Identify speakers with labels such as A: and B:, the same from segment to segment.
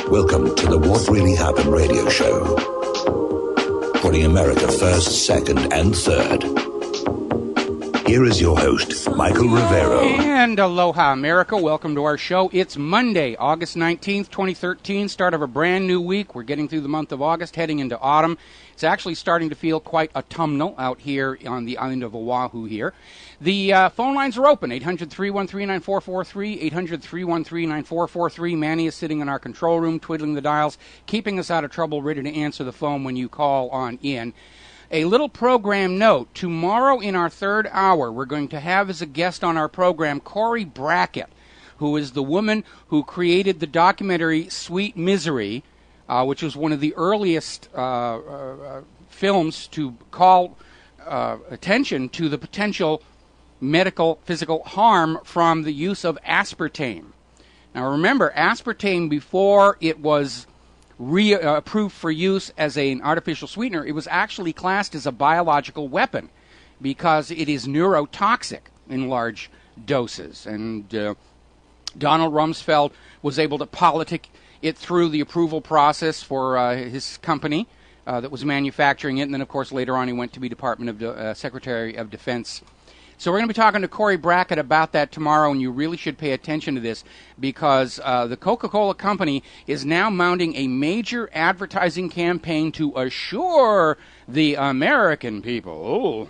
A: Welcome to the What Really Happened radio show. Putting America first, second, and third. Here is your host, Michael Rivero.
B: And aloha, America. Welcome to our show. It's Monday, August 19th, 2013, start of a brand new week. We're getting through the month of August, heading into autumn. It's actually starting to feel quite autumnal out here on the island of Oahu here. The phone lines are open, 800-313-9443, 800-313-9443. Manny is sitting in our control room, twiddling the dials, keeping us out of trouble, ready to answer the phone when you call on in. A little program note, tomorrow in our third hour, we're going to have as a guest on our program Cori Brackett, who is the woman who created the documentary Sweet Misery, which was one of the earliest films to call attention to the potential medical, physical harm from the use of aspartame. Now remember, aspartame, before it was approved for use as an artificial sweetener, it was actually classed as a biological weapon because it is neurotoxic in large doses. And Donald Rumsfeld was able to politic it through the approval process for his company that was manufacturing it. And then, of course, later on he went to be Secretary of Defense. So we're going to be talking to Cori Brackett about that tomorrow, and you really should pay attention to this because the Coca-Cola Company is now mounting a major advertising campaign to assure the American people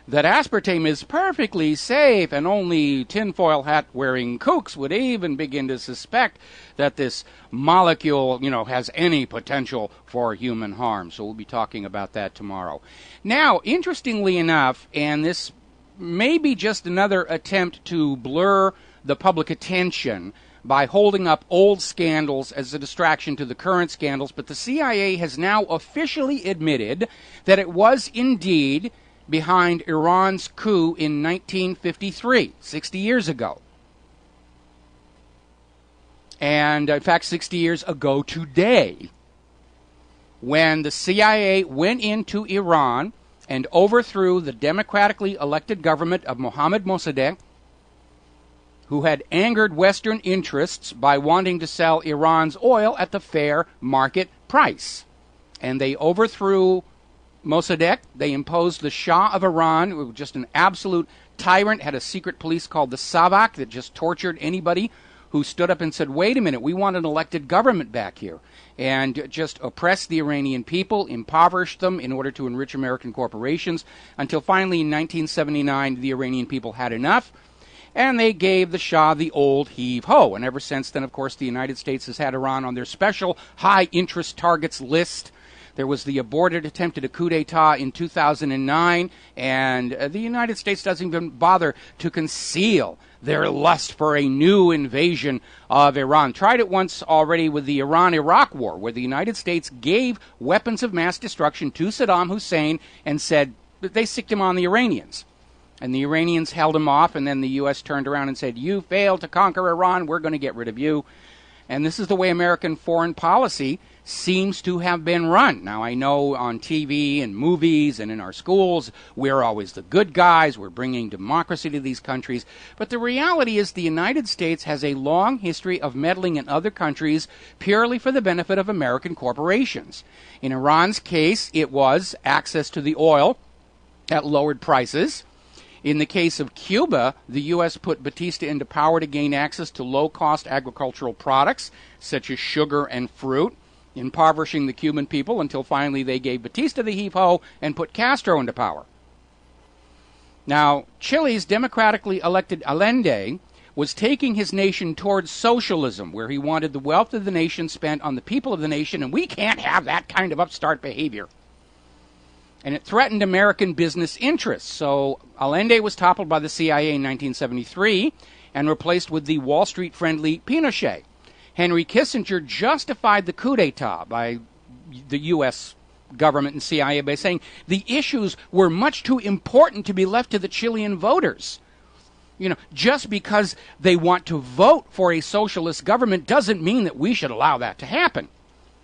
B: that aspartame is perfectly safe, and only tinfoil hat-wearing kooks would even begin to suspect that this molecule, has any potential for human harm. So we'll be talking about that tomorrow. Now, interestingly enough, and this may be just another attempt to blur the public attention by holding up old scandals as a distraction to the current scandals, but the CIA has now officially admitted that it was indeed behind Iran's coup in 1953, 60 years ago. And in fact, 60 years ago today, when the CIA went into Iran and overthrew the democratically elected government of Mohammad Mossadegh, who had angered Western interests by wanting to sell Iran's oil at the fair market price. And they overthrew Mossadegh. They imposed the Shah of Iran, who was just an absolute tyrant, had a secret police called the Savak that just tortured anybody who stood up and said, wait a minute, we want an elected government back here, and just oppressed the Iranian people, impoverished them in order to enrich American corporations, until finally in 1979 the Iranian people had enough, and they gave the Shah the old heave-ho. And ever since then, of course, the United States has had Iran on their special high-interest targets list. There was the aborted attempt at a coup d'etat in 2009, and the United States doesn't even bother to conceal their lust for a new invasion of Iran. Tried it once already with the Iran-Iraq war, where the United States gave weapons of mass destruction to Saddam Hussein and said that they sicked him on the Iranians. And the Iranians held him off, and then the U.S. turned around and said, you failed to conquer Iran, we're going to get rid of you. And this is the way American foreign policy seems to have been run. Now, I know on TV and movies and in our schools, we're always the good guys. We're bringing democracy to these countries. But the reality is the United States has a long history of meddling in other countries purely for the benefit of American corporations. In Iran's case, it was access to the oil at lowered prices. In the case of Cuba, the U.S. put Batista into power to gain access to low-cost agricultural products, such as sugar and fruit, impoverishing the Cuban people until finally they gave Batista the heave-ho and put Castro into power. Now, Chile's democratically elected Allende was taking his nation towards socialism, where he wanted the wealth of the nation spent on the people of the nation, and we can't have that kind of upstart behavior. And it threatened American business interests. So Allende was toppled by the CIA in 1973 and replaced with the Wall Street-friendly Pinochet. Henry Kissinger justified the coup d'etat by the U.S. government and CIA by saying the issues were much too important to be left to the Chilean voters. Just because they want to vote for a socialist government doesn't mean that we should allow that to happen.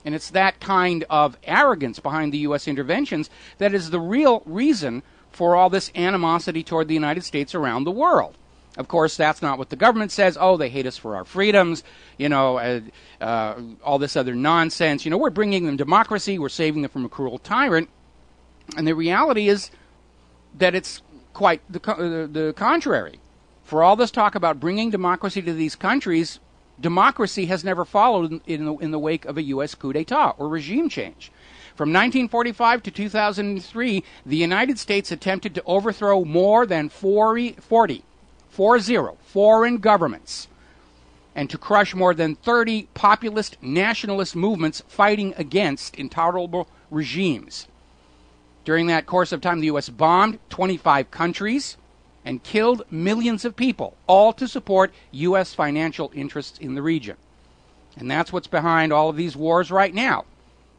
B: And it's that kind of arrogance behind the U.S. interventions that is the real reason for all this animosity toward the United States around the world. Of course, that's not what the government says. Oh, they hate us for our freedoms, all this other nonsense. We're bringing them democracy. We're saving them from a cruel tyrant. And the reality is that it's quite the contrary. For all this talk about bringing democracy to these countries, democracy has never followed in the wake of a U.S. coup d'etat or regime change. From 1945 to 2003, the United States attempted to overthrow more than 40 foreign governments and to crush more than 30 populist nationalist movements fighting against intolerable regimes. During that course of time, the U.S. bombed 25 countries and killed millions of people, all to support U.S. financial interests in the region. And that's what's behind all of these wars right now.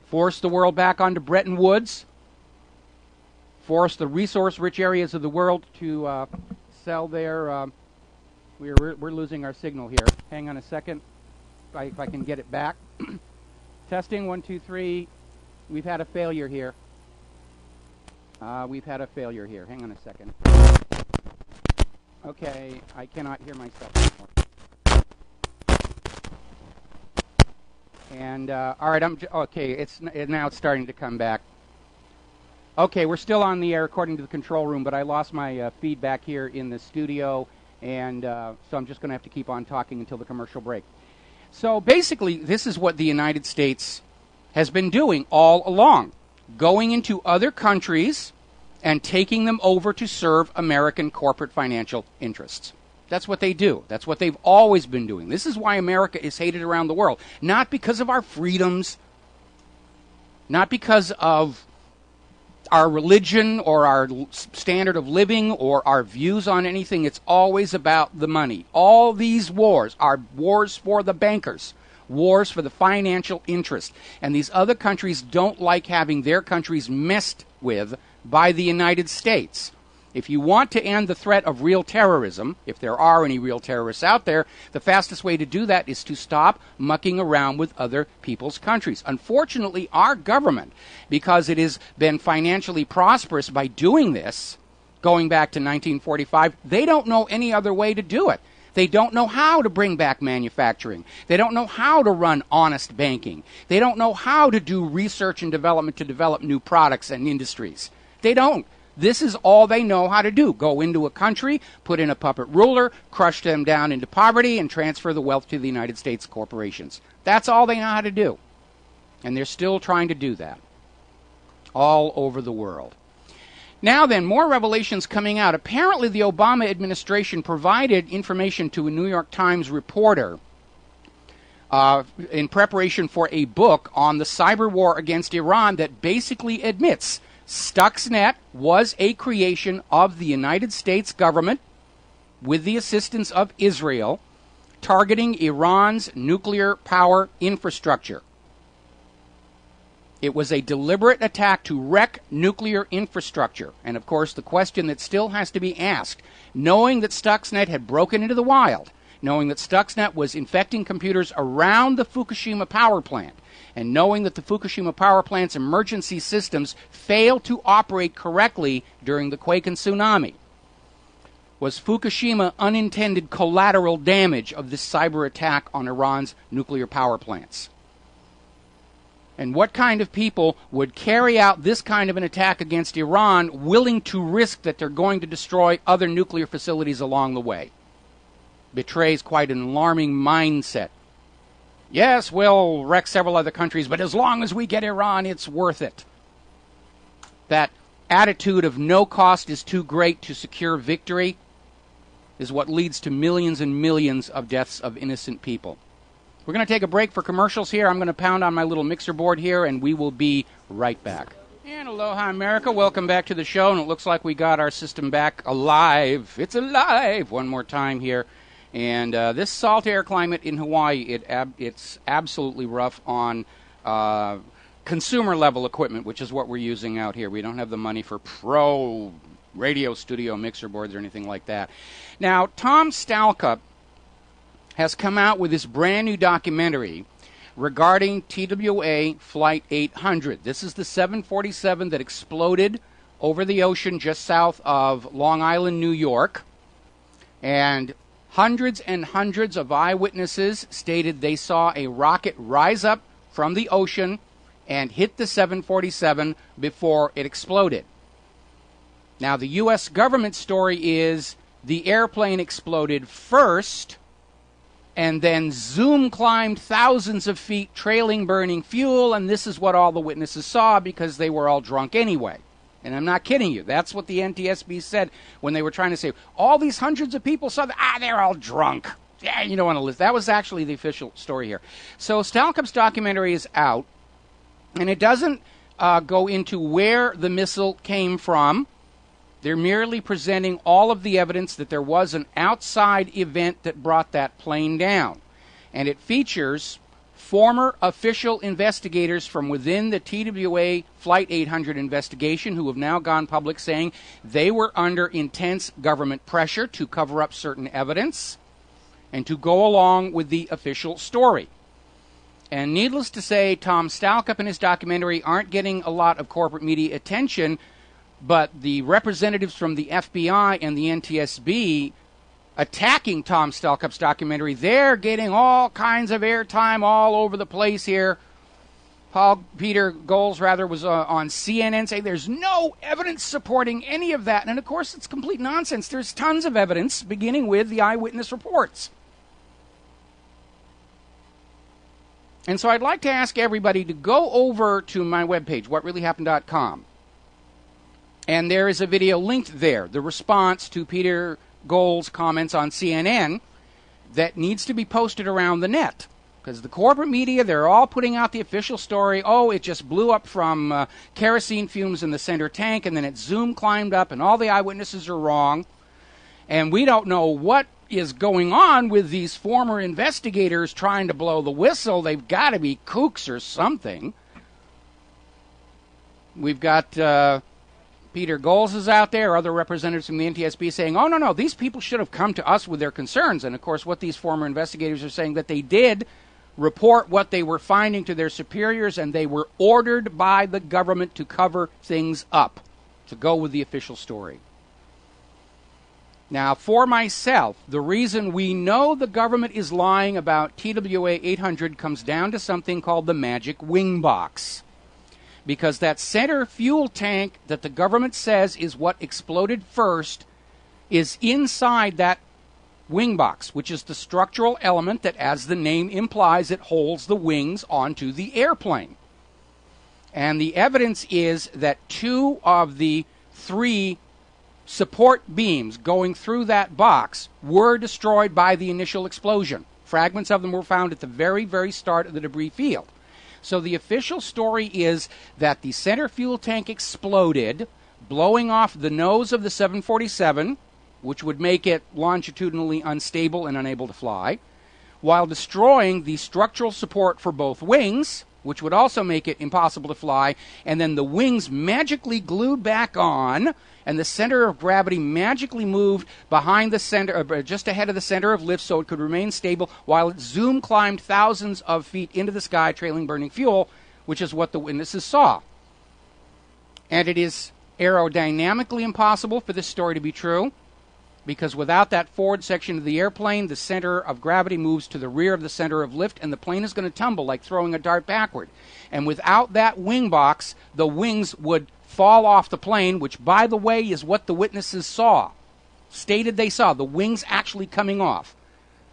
B: Force the world back onto Bretton Woods, force the resource-rich areas of the world to sell their... We're losing our signal here. Hang on a second, if I can get it back. Testing, 1, 2, 3. We've had a failure here. Hang on a second. Okay, I cannot hear myself anymore. And all right, okay. Now it's starting to come back. Okay, we're still on the air according to the control room, but I lost my feedback here in the studio, and so I'm just going to have to keep on talking until the commercial break. So basically, this is what the United States has been doing all along, going into other countries and taking them over to serve American corporate financial interests. That's what they do. That's what they've always been doing. This is why America is hated around the world. Not because of our freedoms, not because of our religion or our standard of living or our views on anything. It's always about the money. All these wars are wars for the bankers, wars for the financial interest. And these other countries don't like having their countries messed with by the United States. If you want to end the threat of real terrorism, if there are any real terrorists out there, the fastest way to do that is to stop mucking around with other people's countries. Unfortunately, our government, because it has been financially prosperous by doing this, going back to 1945, they don't know any other way to do it. They don't know how to bring back manufacturing. They don't know how to run honest banking. They don't know how to do research and development to develop new products and industries. They don't. This is all they know how to do. Go into a country, put in a puppet ruler, crush them down into poverty, and transfer the wealth to the United States corporations. That's all they know how to do. And they're still trying to do that all over the world. Now then, more revelations coming out. Apparently the Obama administration provided information to a New York Times reporter in preparation for a book on the cyber war against Iran that basically admits Stuxnet was a creation of the United States government with the assistance of Israel, targeting Iran's nuclear power infrastructure. It was a deliberate attack to wreck nuclear infrastructure. And of course, the question that still has to be asked, knowing that Stuxnet had broken into the wild, knowing that Stuxnet was infecting computers around the Fukushima power plant, and knowing that the Fukushima power plant's emergency systems failed to operate correctly during the quake and tsunami, was Fukushima unintended collateral damage of this cyber attack on Iran's nuclear power plants? And what kind of people would carry out this kind of an attack against Iran willing to risk that they're going to destroy other nuclear facilities along the way? Betrays quite an alarming mindset. Yes, we'll wreck several other countries, but as long as we get Iran, it's worth it. That attitude of no cost is too great to secure victory is what leads to millions and millions of deaths of innocent people. We're going to take a break for commercials here. I'm going to pound on my little mixer board here, and we will be right back. And aloha, America. Welcome back to the show, and it looks like we got our system back alive. It's alive one more time here. And this salt air climate in Hawaii, it's absolutely rough on consumer-level equipment, which is what we're using out here. We don't have the money for pro radio studio mixer boards or anything like that. Now, Tom Stalka has come out with this brand-new documentary regarding TWA Flight 800. This is the 747 that exploded over the ocean just south of Long Island, New York. And hundreds and hundreds of eyewitnesses stated they saw a rocket rise up from the ocean and hit the 747 before it exploded. Now, the U.S. government story is the airplane exploded first and then zoom climbed thousands of feet, trailing burning fuel, and this is what all the witnesses saw because they were all drunk anyway. And I'm not kidding you. That's what the NTSB said when they were trying to say, all these hundreds of people saw that. They're all drunk. Yeah, you don't want to listen. That was actually the official story here. So Stalkup's documentary is out, and it doesn't go into where the missile came from. They're merely presenting all of the evidence that there was an outside event that brought that plane down. And it features former official investigators from within the TWA Flight 800 investigation who have now gone public saying they were under intense government pressure to cover up certain evidence and to go along with the official story. And needless to say, Tom Stalkup and his documentary aren't getting a lot of corporate media attention, but the representatives from the FBI and the NTSB attacking Tom Stalkup's documentary, they're getting all kinds of airtime all over the place here. Peter Goals was on CNN saying there's no evidence supporting any of that. And of course, it's complete nonsense. There's tons of evidence, beginning with the eyewitness reports. And so I'd like to ask everybody to go over to my webpage, whatreallyhappened.com. And there is a video linked there, the response to Peter Goals' comments on CNN that needs to be posted around the net. Because the corporate media, they're all putting out the official story. Oh, it just blew up from kerosene fumes in the center tank, and then it zoom climbed up, and all the eyewitnesses are wrong. And we don't know what is going on with these former investigators trying to blow the whistle. They've got to be kooks or something. We've got Peter Goals is out there, other representatives from the NTSB saying, oh, no, these people should have come to us with their concerns. And, of course, what these former investigators are saying, that they did report what they were finding to their superiors, and they were ordered by the government to cover things up, to go with the official story. Now, for myself, the reason we know the government is lying about TWA 800 comes down to something called the magic wing box. Because that center fuel tank that the government says is what exploded first is inside that wing box, which is the structural element that, as the name implies, it holds the wings onto the airplane. And the evidence is that 2 of the 3 support beams going through that box were destroyed by the initial explosion. Fragments of them were found at the very, very start of the debris field. So the official story is that the center fuel tank exploded, blowing off the nose of the 747, which would make it longitudinally unstable and unable to fly, while destroying the structural support for both wings, which would also make it impossible to fly, and then the wings magically glued back on, and the center of gravity magically moved behind the center, just ahead of the center of lift, so it could remain stable while it zoom climbed thousands of feet into the sky, trailing burning fuel, which is what the witnesses saw. And it is aerodynamically impossible for this story to be true, because without that forward section of the airplane, the center of gravity moves to the rear of the center of lift, and the plane is going to tumble like throwing a dart backward. And without that wing box, the wings would fall off the plane, which, by the way, is what the witnesses saw. Stated they saw the wings actually coming off.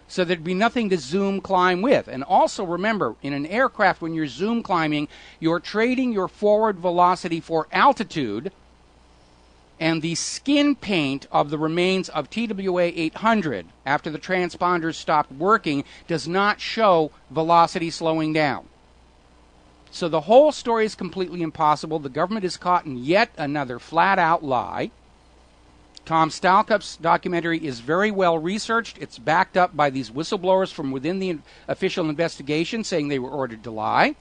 B: So there'd be nothing to zoom climb with. And also remember, in an aircraft, when you're zoom climbing, you're trading your forward velocity for altitude, and the skin paint of the remains of TWA 800, after the transponders stopped working, does not show velocity slowing down. So the whole story is completely impossible. The government is caught in yet another flat-out lie. Tom Stalkup's documentary is very well researched. It's backed up by these whistleblowers from within the official investigation saying they were ordered to lie.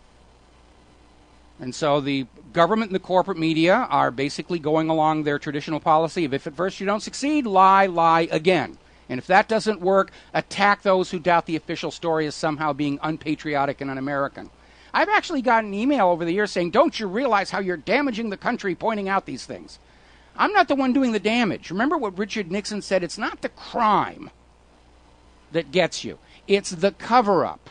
B: And so the government and the corporate media are basically going along their traditional policy of, if at first you don't succeed, lie again. And if that doesn't work, attack those who doubt the official story as somehow being unpatriotic and un-American. I've actually gotten an email over the years saying, don't you realize how you're damaging the country pointing out these things? I'm not the one doing the damage. Remember what Richard Nixon said? It's not the crime that gets you. It's the cover-up.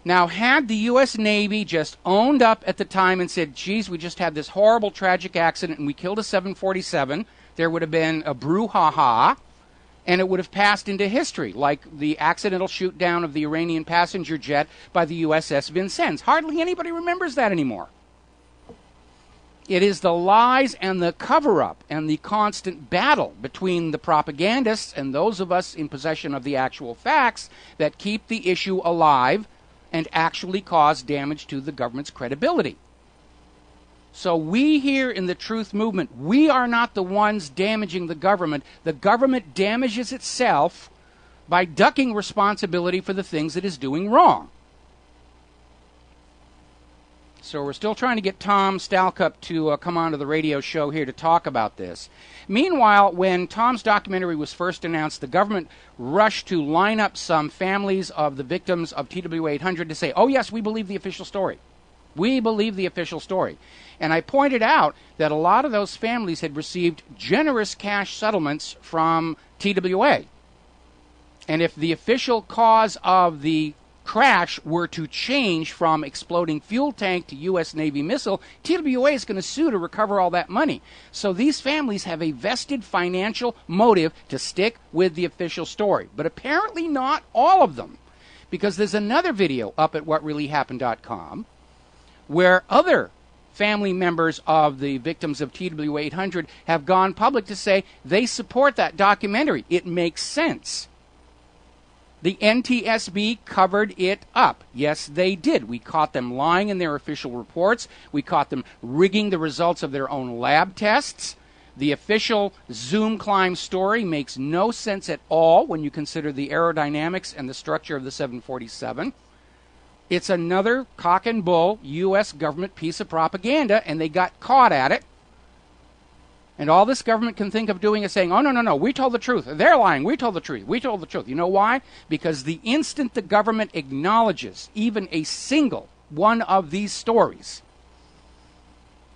B: Now, had the U.S. Navy just owned up at the time and said, geez, we just had this horrible, tragic accident and we killed a 747, there would have been a brouhaha, and it would have passed into history, like the accidental shoot-down of the Iranian passenger jet by the USS Vincent. Hardly anybody remembers that anymore. It is the lies and the cover-up and the constant battle between the propagandists and those of us in possession of the actual facts that keep the issue alive and actually cause damage to the government's credibility. So we here in the Truth Movement, we are not the ones damaging the government. The government damages itself by ducking responsibility for the things it is doing wrong. So we're still trying to get Tom Stalcup to come onto the radio show here to talk about this. Meanwhile, when Tom's documentary was first announced, the government rushed to line up some families of the victims of TWA 800 to say, oh yes, we believe the official story. We believe the official story. And I pointed out that a lot of those families had received generous cash settlements from TWA. And if the official cause of the crash were to change from exploding fuel tank to U.S. Navy missile, TWA is going to sue to recover all that money. So these families have a vested financial motive to stick with the official story. But apparently not all of them. Because there's another video up at whatreallyhappened.com where other family members of the victims of TWA 800 have gone public to say they support that documentary. It makes sense. The NTSB covered it up. Yes, they did. We caught them lying in their official reports. We caught them rigging the results of their own lab tests. The official Zoom climb story makes no sense at all when you consider the aerodynamics and the structure of the 747. It's another cock and bull U.S. government piece of propaganda, and they got caught at it. And all this government can think of doing is saying, oh, no, we told the truth. They're lying. We told the truth. We told the truth. You know why? Because the instant the government acknowledges even a single one of these stories,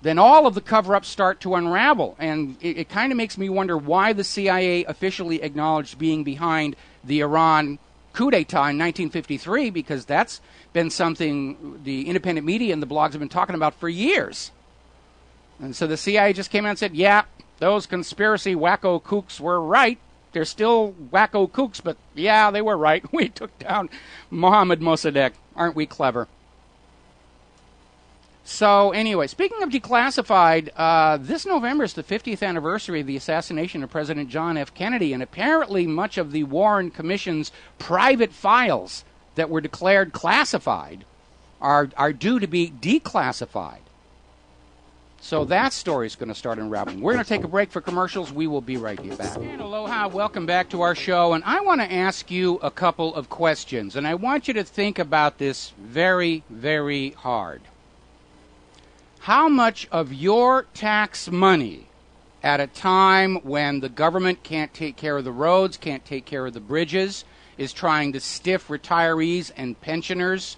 B: then all of the cover-ups start to unravel. And it kind of makes me wonder why the CIA officially acknowledged being behind the Iran coup d'etat in 1953, because that's been something the independent media and the blogs have been talking about for years. And so the CIA just came out and said, yeah, those conspiracy wacko kooks were right. They're still wacko kooks, but yeah, they were right. We took down Mohammad Mossadegh. Aren't we clever? So anyway, speaking of declassified, this November is the 50th anniversary of the assassination of President John F. Kennedy, and apparently much of the Warren Commission's private files that were declared classified are due to be declassified. So that story is going to start unraveling. We're going to take a break for commercials. We will be right here back. And aloha, welcome back to our show. And I want to ask you a couple of questions. And I want you to think about this very, very hard. How much of your tax money at a time when the government can't take care of the roads, can't take care of the bridges, is trying to stiff retirees and pensioners,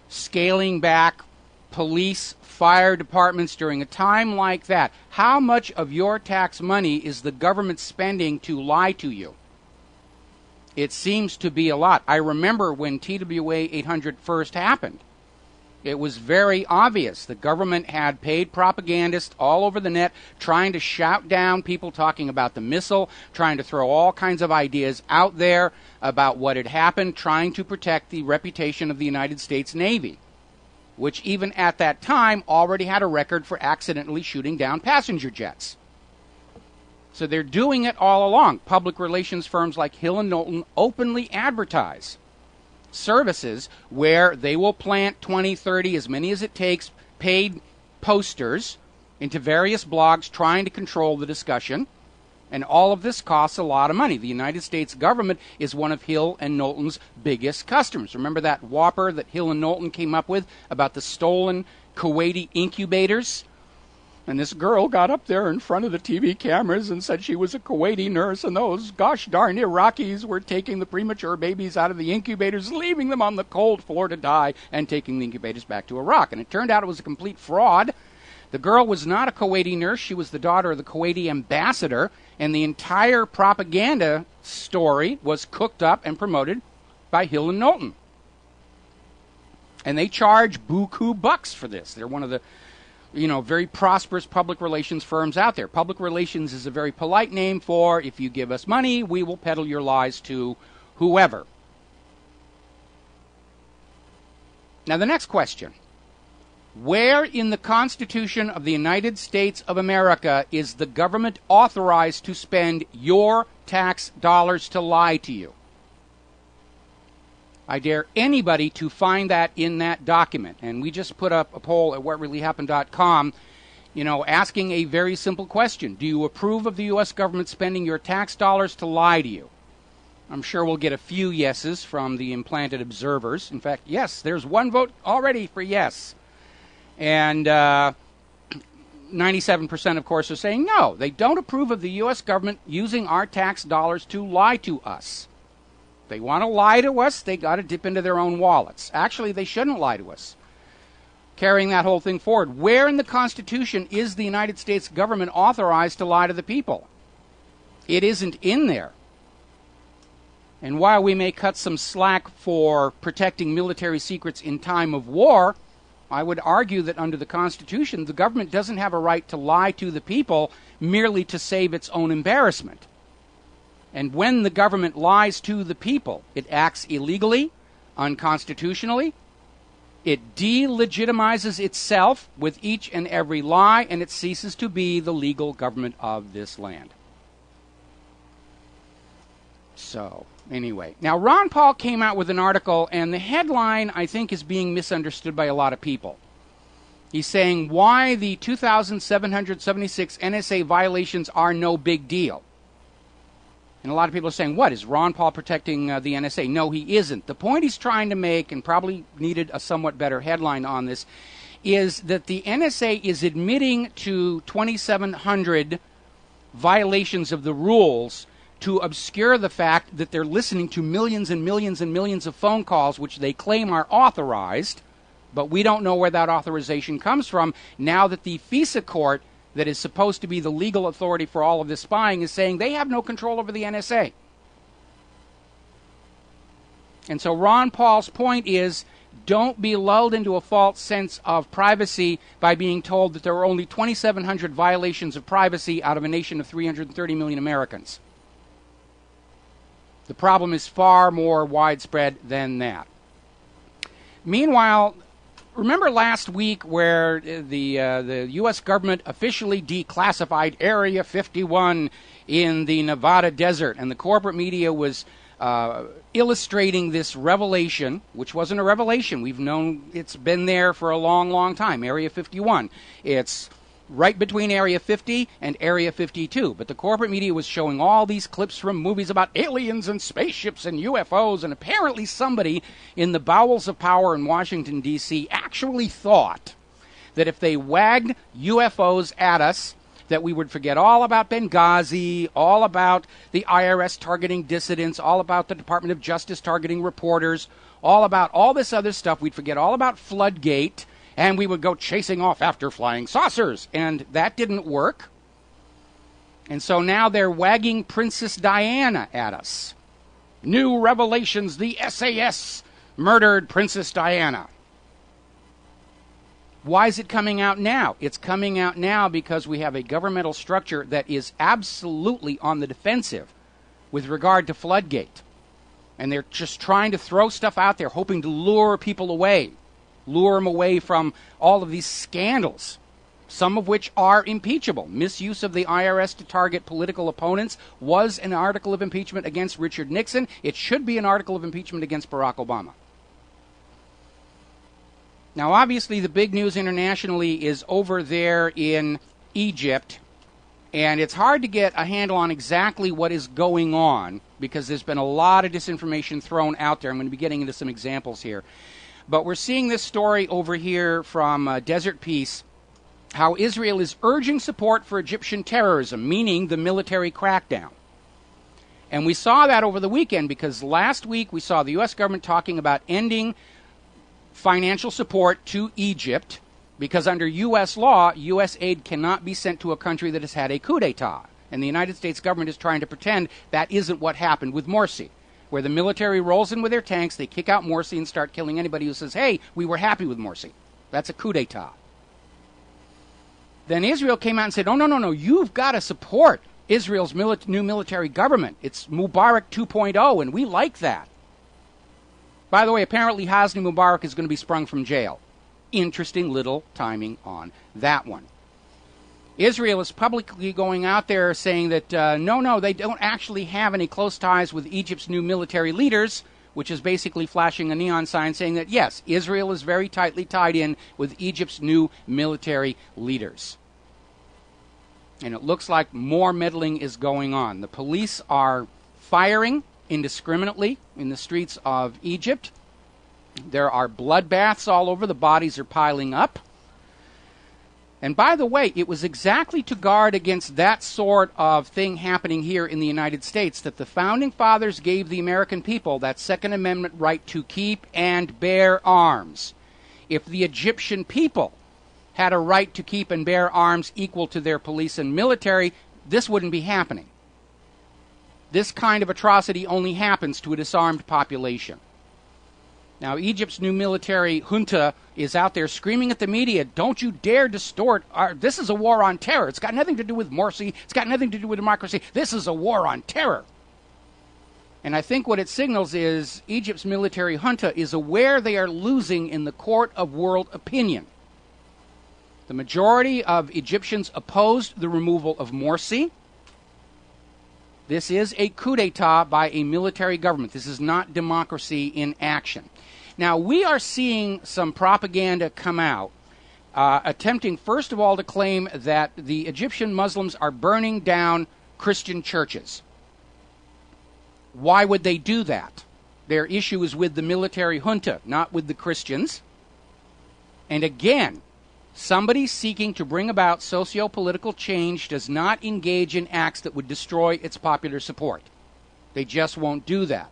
B: scaling back police, fire departments during a time like that, how much of your tax money is the government spending to lie to you? It seems to be a lot. I remember when TWA 800 first happened. It was very obvious. The government had paid propagandists all over the net trying to shout down people talking about the missile, trying to throw all kinds of ideas out there about what had happened, trying to protect the reputation of the United States Navy, which even at that time already had a record for accidentally shooting down passenger jets. So they're doing it all along. Public relations firms like Hill & Knowlton openly advertise services where they will plant 20, 30, as many as it takes, paid posters into various blogs trying to control the discussion. And all of this costs a lot of money. The United States government is one of Hill & Knowlton's biggest customers. Remember that whopper that Hill & Knowlton came up with about the stolen Kuwaiti incubators? And this girl got up there in front of the TV cameras and said she was a Kuwaiti nurse, and those gosh darn Iraqis were taking the premature babies out of the incubators, leaving them on the cold floor to die, and taking the incubators back to Iraq. And it turned out it was a complete fraud, The girl was not a Kuwaiti nurse. She was the daughter of the Kuwaiti ambassador, and the entire propaganda story was cooked up and promoted by Hill and Knowlton. And they charge buku bucks for this. They're one of the, very prosperous public relations firms out there. Public relations is a very polite name for, if you give us money, we will peddle your lies to whoever. Now the next question. Where in the Constitution of the United States of America is the government authorized to spend your tax dollars to lie to you? I dare anybody to find that in that document. And we just put up a poll at whatreallyhappened.com, asking a very simple question. Do you approve of the U.S. government spending your tax dollars to lie to you? I'm sure we'll get a few yeses from the implanted observers. In fact, yes, there's one vote already for yes. And 97%, of course, are saying no. They don't approve of the U.S. government using our tax dollars to lie to us. If they want to lie to us, they got to dip into their own wallets. Actually, they shouldn't lie to us. Carrying that whole thing forward, where in the Constitution is the United States government authorized to lie to the people? It isn't in there. And while we may cut some slack for protecting military secrets in time of war, I would argue that under the Constitution, the government doesn't have a right to lie to the people merely to save its own embarrassment. And when the government lies to the people, it acts illegally, unconstitutionally. It delegitimizes itself with each and every lie, and it ceases to be the legal government of this land. So, anyway. Now, Ron Paul came out with an article, and the headline, I think, is being misunderstood by a lot of people. He's saying why the 2,776 NSA violations are no big deal. And a lot of people are saying, what, is Ron Paul protecting the NSA? No, he isn't. The point he's trying to make, and probably needed a somewhat better headline on this, is that the NSA is admitting to 2,700 violations of the rules to obscure the fact that they're listening to millions and millions and millions of phone calls which they claim are authorized, but we don't know where that authorization comes from now that the FISA court that is supposed to be the legal authority for all of this spying is saying they have no control over the NSA. And so Ron Paul's point is, don't be lulled into a false sense of privacy by being told that there are only 2,700 violations of privacy out of a nation of 330 million Americans. The problem is far more widespread than that. Meanwhile, remember last week where the U.S. government officially declassified Area 51 in the Nevada desert, and the corporate media was illustrating this revelation, which wasn't a revelation. We've known it's been there for a long, long time, Area 51. It's right between Area 50 and Area 52. But the corporate media was showing all these clips from movies about aliens and spaceships and UFOs, and apparently somebody in the bowels of power in Washington, D.C. actually thought that if they wagged UFOs at us, that we would forget all about Benghazi, all about the IRS targeting dissidents, all about the Department of Justice targeting reporters, all about all this other stuff. We'd forget all about Floodgate, and we would go chasing off after flying saucers. And that didn't work. And so now they're wagging Princess Diana at us. New revelations, the SAS murdered Princess Diana. Why is it coming out now? It's coming out now because we have a governmental structure that is absolutely on the defensive with regard to Floodgate. And they're just trying to throw stuff out there, hoping to lure people away. Lure them away from all of these scandals, some of which are impeachable. Misuse of the IRS to target political opponents was an article of impeachment against Richard Nixon. It should be an article of impeachment against Barack Obama. Now, obviously, the big news internationally is over there in Egypt, and it's hard to get a handle on exactly what is going on because there's been a lot of disinformation thrown out there. I'm going to be getting into some examples here. But we're seeing this story over here from Desert Peace, how Israel is urging support for Egyptian terrorism, meaning the military crackdown. And we saw that over the weekend because last week we saw the U.S. government talking about ending financial support to Egypt Because under U.S. law, U.S. aid cannot be sent to a country that has had a coup d'etat. And the United States government is trying to pretend that isn't what happened with Morsi, where the military rolls in with their tanks, they kick out Morsi and start killing anybody who says, hey, we were happy with Morsi. That's a coup d'etat. Then Israel came out and said, oh, no, you've got to support Israel's new military government. It's Mubarak 2.0, and we like that. By the way, apparently Hosni Mubarak is going to be sprung from jail. Interesting little timing on that one. Israel is publicly going out there saying that, no, they don't actually have any close ties with Egypt's new military leaders, which is basically flashing a neon sign saying that, yes, Israel is very tightly tied in with Egypt's new military leaders. And it looks like more meddling is going on. The police are firing indiscriminately in the streets of Egypt. There are bloodbaths all over. The bodies are piling up. And by the way, it was exactly to guard against that sort of thing happening here in the United States that the Founding Fathers gave the American people that Second Amendment right to keep and bear arms. If the Egyptian people had a right to keep and bear arms equal to their police and military, this wouldn't be happening. This kind of atrocity only happens to a disarmed population. Now, Egypt's new military junta is out there screaming at the media, don't you dare distort this is a war on terror. It's got nothing to do with Morsi. It's got nothing to do with democracy. This is a war on terror. And I think what it signals is Egypt's military junta is aware they are losing in the court of world opinion. The majority of Egyptians opposed the removal of Morsi. This is a coup d'etat by a military government. This is not democracy in action. Now, we are seeing some propaganda come out, attempting, first of all, to claim that the Egyptian Muslims are burning down Christian churches. Why would they do that? Their issue is with the military junta, not with the Christians. And again, somebody seeking to bring about socio-political change does not engage in acts that would destroy its popular support. They just won't do that.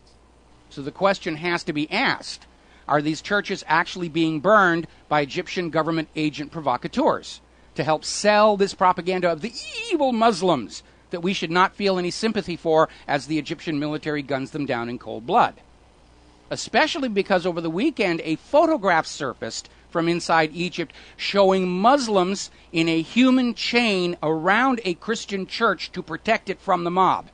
B: So the question has to be asked, are these churches actually being burned by Egyptian government agent provocateurs to help sell this propaganda of the evil Muslims that we should not feel any sympathy for as the Egyptian military guns them down in cold blood? Especially because over the weekend a photograph surfaced from inside Egypt showing Muslims in a human chain around a Christian church to protect it from the mob.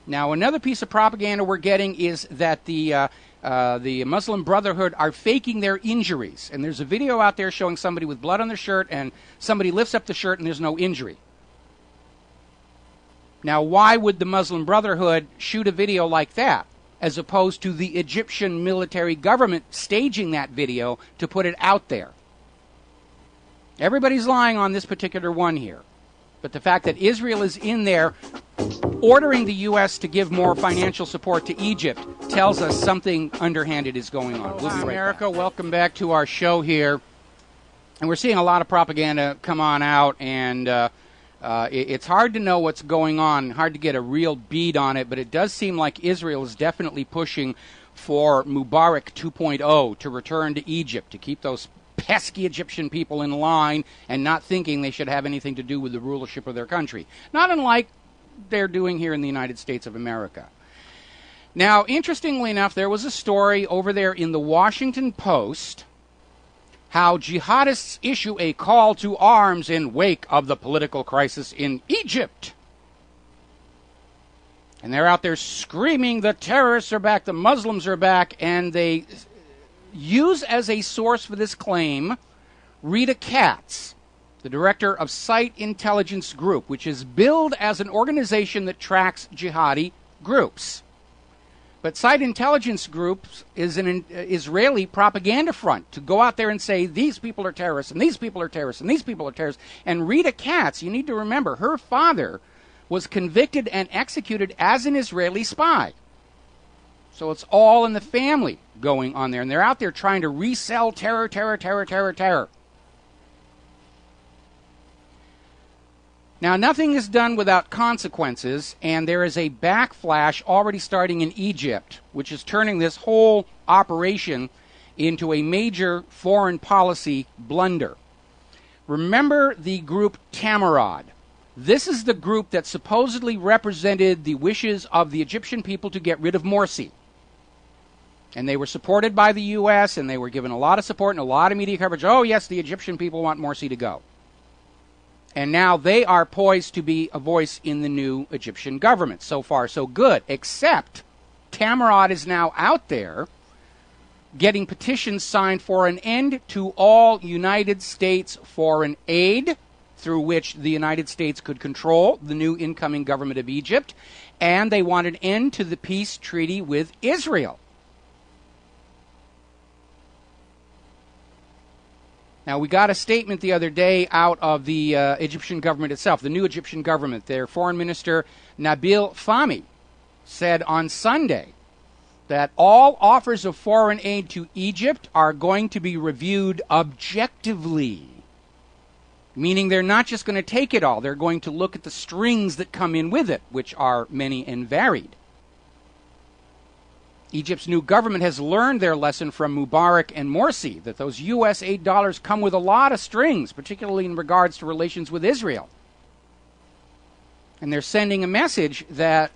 B: Now, another piece of propaganda we're getting is that the Muslim Brotherhood are faking their injuries. And there's a video out there showing somebody with blood on their shirt, and somebody lifts up the shirt and there's no injury. Now, why would the Muslim Brotherhood shoot a video like that, as opposed to the Egyptian military government staging that video to put it out there? Everybody's lying on this particular one here. But the fact that Israel is in there ordering the U.S. to give more financial support to Egypt tells us something underhanded is going on. We'll be right America, back. Welcome back to our show here. And we're seeing a lot of propaganda come on out, and it's hard to know what's going on, hard to get a real bead on it, but it does seem like Israel is definitely pushing for Mubarak 2.0 to return to Egypt, to keep those pesky Egyptian people in line and not thinking they should have anything to do with the rulership of their country. Not unlike they're doing here in the United States of America. Now, interestingly enough, there was a story over there in the Washington Post how jihadists issue a call to arms in wake of the political crisis in Egypt. And they're out there screaming, the terrorists are back, the Muslims are back, and they use as a source for this claim Rita Katz, the director of Site Intelligence Group, which is billed as an organization that tracks jihadi groups. But Site Intelligence Group is an Israeli propaganda front to go out there and say, these people are terrorists, and these people are terrorists, and these people are terrorists. And Rita Katz, you need to remember, her father was convicted and executed as an Israeli spy. So it's all in the family going on there. And they're out there trying to resell terror, terror, terror, terror, terror. Now, nothing is done without consequences, and there is a backflash already starting in Egypt, which is turning this whole operation into a major foreign policy blunder. Remember the group Tamarod. This is the group that supposedly represented the wishes of the Egyptian people to get rid of Morsi. And they were supported by the U.S., and they were given a lot of support and a lot of media coverage. Oh, yes, the Egyptian people want Morsi to go. And now they are poised to be a voice in the new Egyptian government. So far, so good. Except Tamarod is now out there getting petitions signed for an end to all United States foreign aid, through which the United States could control the new incoming government of Egypt. And they want an end to the peace treaty with Israel. Now, we got a statement the other day out of the Egyptian government itself, the new Egyptian government. Their foreign minister, Nabil Fahmy, said on Sunday that all offers of foreign aid to Egypt are going to be reviewed objectively, meaning they're not just going to take it all. They're going to look at the strings that come in with it, which are many and varied. Egypt's new government has learned their lesson from Mubarak and Morsi, that those U.S. aid dollars come with a lot of strings, particularly in regards to relations with Israel. And they're sending a message that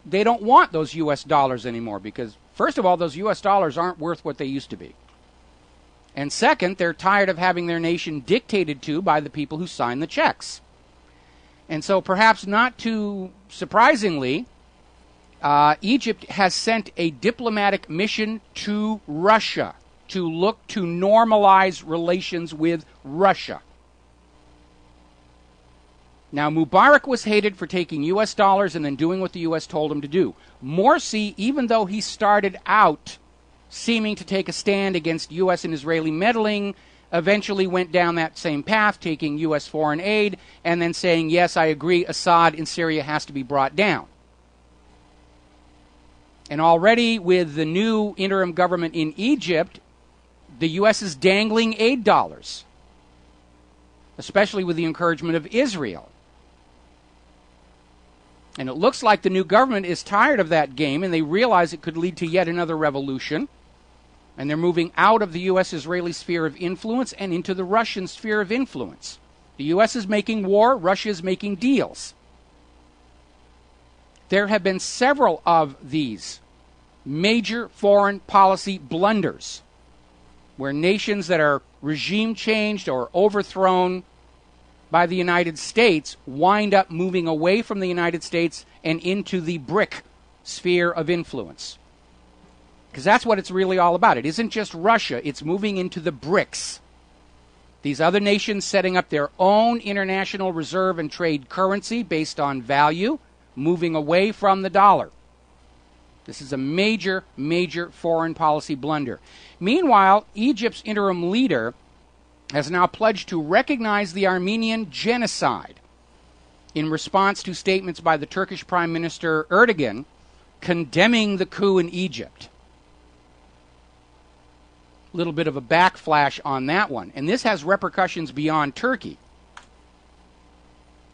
B: they don't want those U.S. dollars anymore because, first of all, those U.S. dollars aren't worth what they used to be. And second, they're tired of having their nation dictated to by the people who sign the checks. And so perhaps not too surprisingly, Egypt has sent a diplomatic mission to Russia to look to normalize relations with Russia. Now, Mubarak was hated for taking U.S. dollars and then doing what the U.S. told him to do. Morsi, even though he started out seeming to take a stand against U.S. and Israeli meddling, eventually went down that same path, taking U.S. foreign aid and then saying, yes, I agree, Assad in Syria has to be brought down. And already with the new interim government in Egypt, the U.S. is dangling aid dollars, especially with the encouragement of Israel. And it looks like the new government is tired of that game, and they realize it could lead to yet another revolution. And they're moving out of the U.S.-Israeli sphere of influence and into the Russian sphere of influence. The U.S. is making war, Russia is making deals. There have been several of these major foreign policy blunders where nations that are regime changed or overthrown by the United States wind up moving away from the United States and into the BRIC sphere of influence. Because that's what it's really all about. It isn't just Russia, it's moving into the BRICS. These other nations setting up their own international reserve and trade currency based on value, moving away from the dollar. This is a major, major foreign policy blunder. Meanwhile, Egypt's interim leader has now pledged to recognize the Armenian genocide in response to statements by the Turkish Prime Minister Erdogan condemning the coup in Egypt. A little bit of a backflash on that one. And this has repercussions beyond Turkey.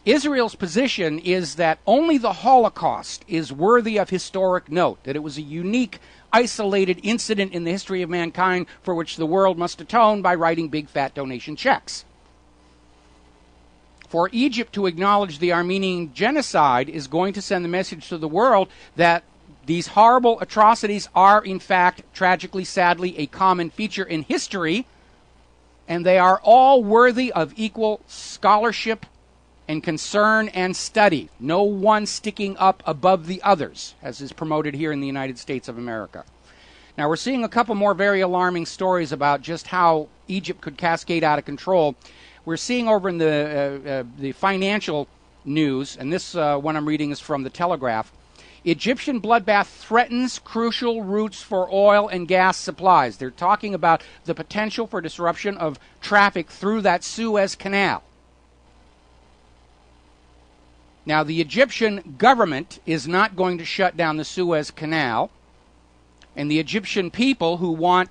B: Israel's position is that only the Holocaust is worthy of historic note, that it was a unique, isolated incident in the history of mankind for which the world must atone by writing big fat donation checks. For Egypt to acknowledge the Armenian genocide is going to send the message to the world that these horrible atrocities are, in fact, tragically, sadly, a common feature in history, and they are all worthy of equal scholarship and concern and study, no one sticking up above the others, as is promoted here in the United States of America. Now, we're seeing a couple more very alarming stories about just how Egypt could cascade out of control. We're seeing over in the financial news, and this one I'm reading is from the Telegraph, Egyptian bloodbath threatens crucial routes for oil and gas supplies. They're talking about the potential for disruption of traffic through that Suez Canal. Now, the Egyptian government is not going to shut down the Suez Canal, and the Egyptian people who want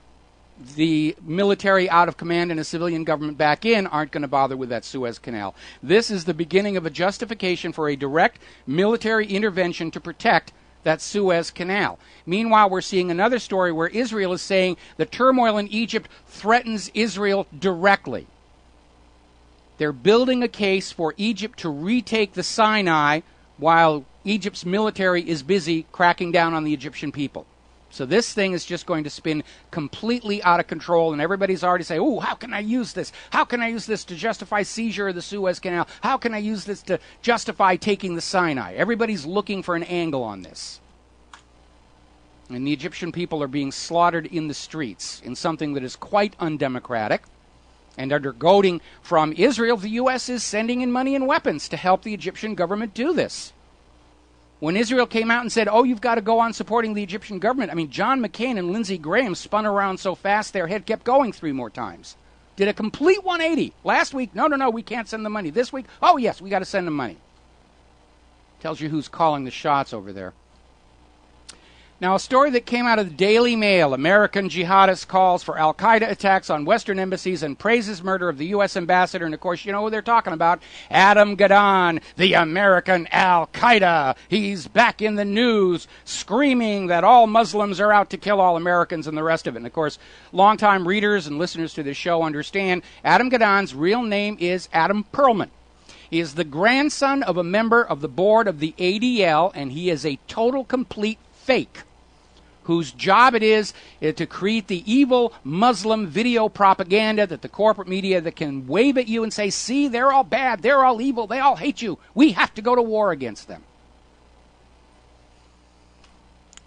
B: the military out of command and a civilian government back in aren't going to bother with that Suez Canal. This is the beginning of a justification for a direct military intervention to protect that Suez Canal. Meanwhile, we're seeing another story where Israel is saying the turmoil in Egypt threatens Israel directly. They're building a case for Egypt to retake the Sinai while Egypt's military is busy cracking down on the Egyptian people. So this thing is just going to spin completely out of control, and everybody's already saying, oh, how can I use this? How can I use this to justify seizure of the Suez Canal? How can I use this to justify taking the Sinai? Everybody's looking for an angle on this. And the Egyptian people are being slaughtered in the streets in something that is quite undemocratic. And under goading from Israel, the U.S. is sending in money and weapons to help the Egyptian government do this. When Israel came out and said, oh, you've got to go on supporting the Egyptian government, I mean, John McCain and Lindsey Graham spun around so fast their head kept going 3 more times. Did a complete 180. Last week, no, we can't send them money. This week, oh, yes, we got to send them money. Tells you who's calling the shots over there. Now, a story that came out of the Daily Mail, American jihadist calls for al-Qaeda attacks on Western embassies and praises murder of the U.S. ambassador. And, of course, you know who they're talking about. Adam Gadon, the American al-Qaeda. He's back in the news screaming that all Muslims are out to kill all Americans and the rest of it. And, of course, longtime readers and listeners to this show understand Adam Gadon's real name is Adam Perlman. He is the grandson of a member of the board of the ADL, and he is a total, complete fake, whose job it is to create the evil Muslim video propaganda that the corporate media that can wave at you and say, see, they're all bad, they're all evil, they all hate you, we have to go to war against them.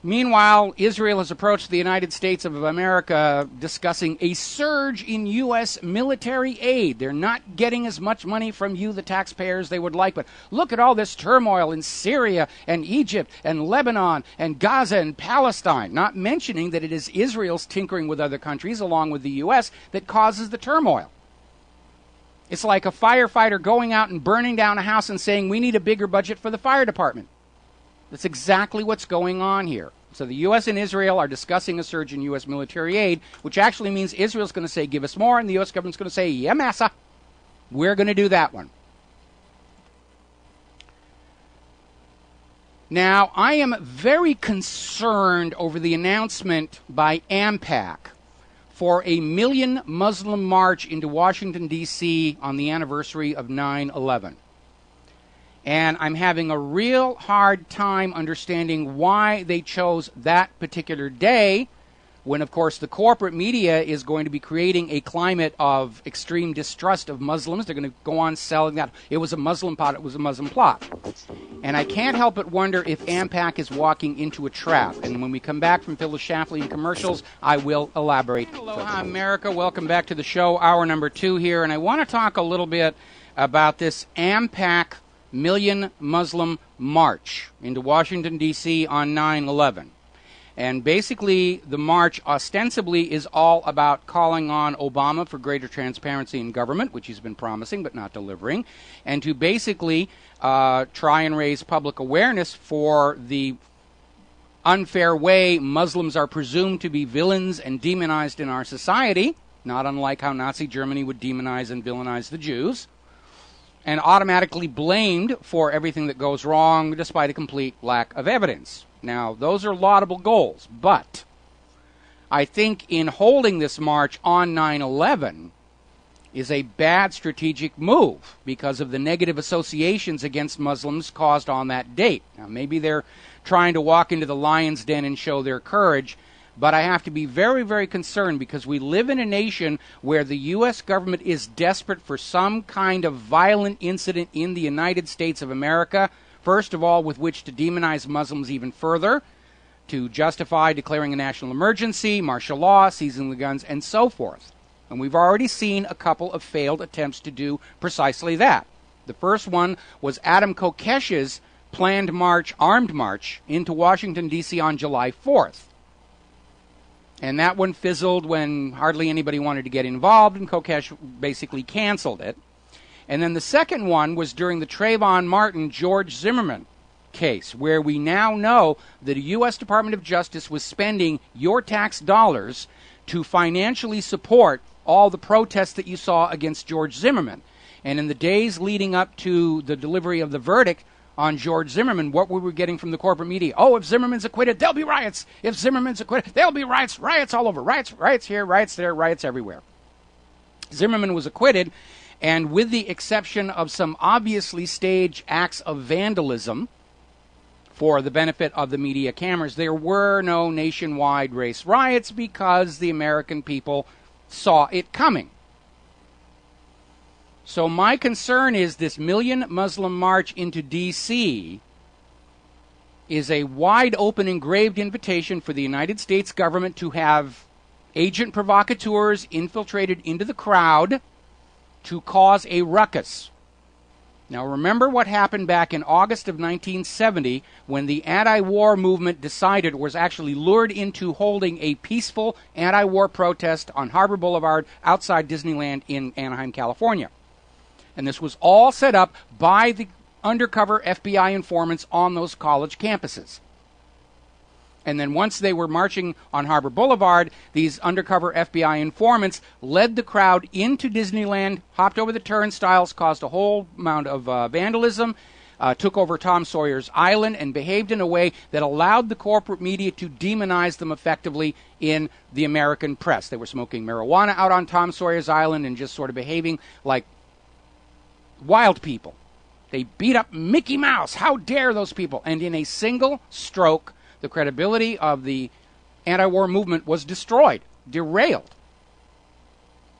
B: Meanwhile, Israel has approached the United States of America discussing a surge in U.S. military aid. They're not getting as much money from you, the taxpayers, they would like. But look at all this turmoil in Syria and Egypt and Lebanon and Gaza and Palestine, not mentioning that it is Israel's tinkering with other countries, along with the U.S., that causes the turmoil. It's like a firefighter going out and burning down a house and saying, we need a bigger budget for the fire department. That's exactly what's going on here. So the U.S. and Israel are discussing a surge in U.S. military aid, which actually means Israel's going to say, give us more, and the U.S. government's going to say, yeah, massa, we're going to do that one. Now, I am very concerned over the announcement by AMPAC for a 1 million Muslim march into Washington, D.C. on the anniversary of 9/11. And I'm having a real hard time understanding why they chose that particular day when, of course, the corporate media is going to be creating a climate of extreme distrust of Muslims. They're going to go on selling that. It was a Muslim plot. It was a Muslim plot. And I can't help but wonder if AMPAC is walking into a trap. And when we come back from Phyllis Schlafly and commercials, I will elaborate. Aloha, America. Welcome back to the show, hour number 2 here. And I want to talk a little bit about this AMPAC Million Muslim March into Washington, D.C. on 9/11. And basically, the march ostensibly is all about calling on Obama for greater transparency in government, which he's been promising but not delivering, and to basically try and raise public awareness for the unfair way Muslims are presumed to be villains and demonized in our society, not unlike how Nazi Germany would demonize and villainize the Jews, and automatically blamed for everything that goes wrong despite a complete lack of evidence. Now, those are laudable goals, but I think in holding this march on 9/11 is a bad strategic move because of the negative associations against Muslims caused on that date. Now, maybe they're trying to walk into the lion's den and show their courage, but I have to be very, very concerned because we live in a nation where the U.S. government is desperate for some kind of violent incident in the United States of America, first of all, with which to demonize Muslims even further, to justify declaring a national emergency, martial law, seizing the guns, and so forth. And we've already seen a couple of failed attempts to do precisely that. The first one was Adam Kokesh's planned march, armed march, into Washington, D.C. on July 4th. And that one fizzled when hardly anybody wanted to get involved, and Kokesh basically canceled it. And then the second one was during the Trayvon Martin, George Zimmerman case, where we now know that the U.S. Department of Justice was spending your tax dollars to financially support all the protests that you saw against George Zimmerman. And in the days leading up to the delivery of the verdict on George Zimmerman, what we were getting from the corporate media. Oh, if Zimmerman's acquitted, there'll be riots. If Zimmerman's acquitted, there'll be riots. Riots all over. Riots here, riots there, riots everywhere. Zimmerman was acquitted, and with the exception of some obviously staged acts of vandalism for the benefit of the media cameras, there were no nationwide race riots because the American people saw it coming. So my concern is this million Muslim march into D.C. is a wide-open, engraved invitation for the United States government to have agent provocateurs infiltrated into the crowd to cause a ruckus. Now remember what happened back in August of 1970 when the anti-war movement decided, was actually lured into holding a peaceful anti-war protest on Harbor Boulevard outside Disneyland in Anaheim, California. And this was all set up by the undercover FBI informants on those college campuses. And then once they were marching on Harbor Boulevard, these undercover FBI informants led the crowd into Disneyland, hopped over the turnstiles, caused a whole amount of vandalism, took over Tom Sawyer's Island, and behaved in a way that allowed the corporate media to demonize them effectively in the American press. They were smoking marijuana out on Tom Sawyer's Island and just sort of behaving like wild people. They beat up Mickey Mouse. How dare those people? And in a single stroke, the credibility of the anti-war movement was destroyed, derailed.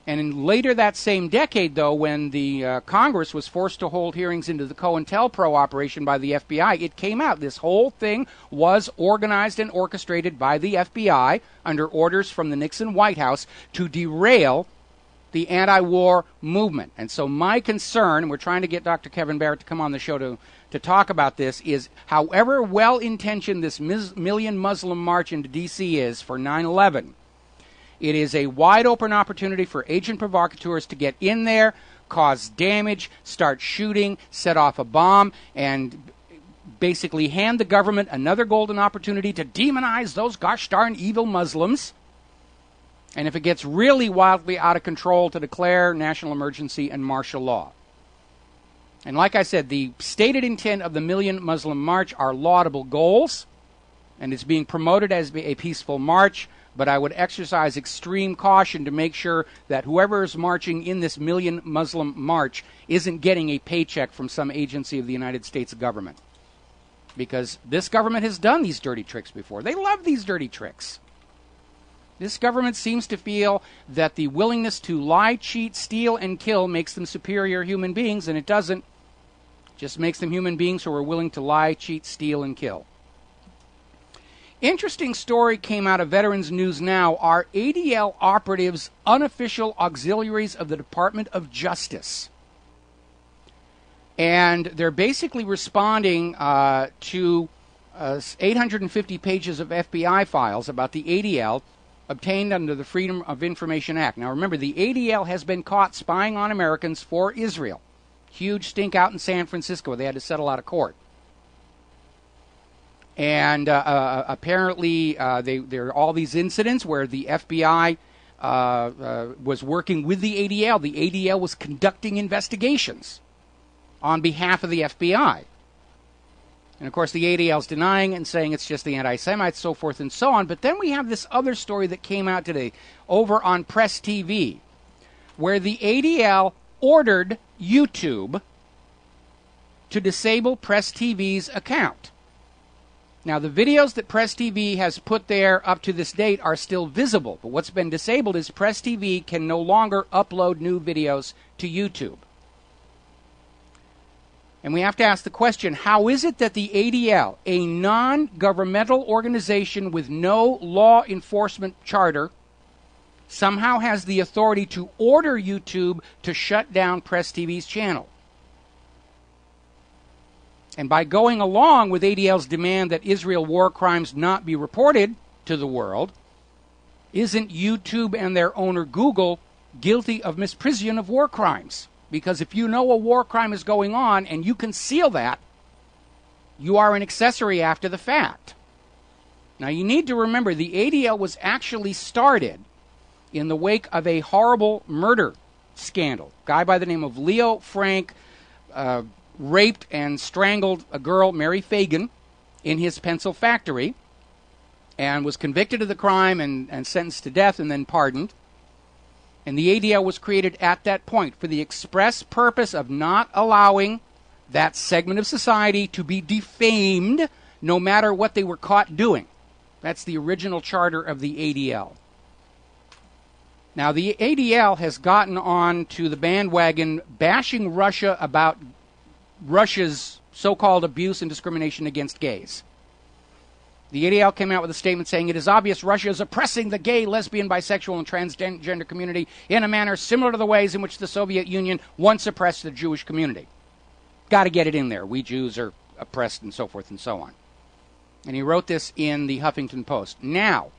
B: And later that same decade, though, when the Congress was forced to hold hearings into the COINTELPRO operation by the FBI, it came out. This whole thing was organized and orchestrated by the FBI under orders from the Nixon White House to derail the anti-war movement. And so my concern, and we're trying to get Dr. Kevin Barrett to come on the show to talk about this, is however well-intentioned this million Muslim march into D.C. is for 9/11, it is a wide-open opportunity for agent provocateurs to get in there, cause damage, start shooting, set off a bomb, and basically hand the government another golden opportunity to demonize those gosh darn evil Muslims. And if it gets really wildly out of control, to declare national emergency and martial law. And like I said, the stated intent of the Million Muslim March are laudable goals, and it's being promoted as a peaceful march, but I would exercise extreme caution to make sure that whoever is marching in this Million Muslim March isn't getting a paycheck from some agency of the United States government. Because this government has done these dirty tricks before. They love these dirty tricks. This government seems to feel that the willingness to lie, cheat, steal, and kill makes them superior human beings, and it doesn't. It just makes them human beings who are willing to lie, cheat, steal, and kill. Interesting story came out of Veterans News Now. Are ADL operatives unofficial auxiliaries of the Department of Justice? And they're basically responding to 850 pages of FBI files about the ADL obtained under the Freedom of Information Act. Now remember, the ADL has been caught spying on Americans for Israel. Huge stink out in San Francisco. They had to settle out of court. And apparently there are all these incidents where the FBI was working with the ADL. The ADL was conducting investigations on behalf of the FBI. And, of course, the ADL is denying it and saying it's just the anti-Semites, so forth and so on. But then we have this other story that came out today over on Press TV, where the ADL ordered YouTube to disable Press TV's account. Now, the videos that Press TV has put there up to this date are still visible. But what's been disabled is Press TV can no longer upload new videos to YouTube. And we have to ask the question, how is it that the ADL, a non-governmental organization with no law enforcement charter, somehow has the authority to order YouTube to shut down Press TV's channel? And by going along with ADL's demand that Israel war crimes not be reported to the world, isn't YouTube and their owner Google guilty of misprision of war crimes? Because if you know a war crime is going on and you conceal that, you are an accessory after the fact. Now you need to remember the ADL was actually started in the wake of a horrible murder scandal. A guy by the name of Leo Frank raped and strangled a girl, Mary Fagan, in his pencil factory, and was convicted of the crime and sentenced to death and then pardoned. And the ADL was created at that point for the express purpose of not allowing that segment of society to be defamed no matter what they were caught doing. That's the original charter of the ADL. Now, the ADL has gotten on to the bandwagon bashing Russia about Russia's so-called abuse and discrimination against gays. The ADL came out with a statement saying it is obvious Russia is oppressing the gay, lesbian, bisexual, and transgender community in a manner similar to the ways in which the Soviet Union once oppressed the Jewish community. Got to get it in there. We Jews are oppressed and so forth and so on. And he wrote this in the Huffington Post. Now,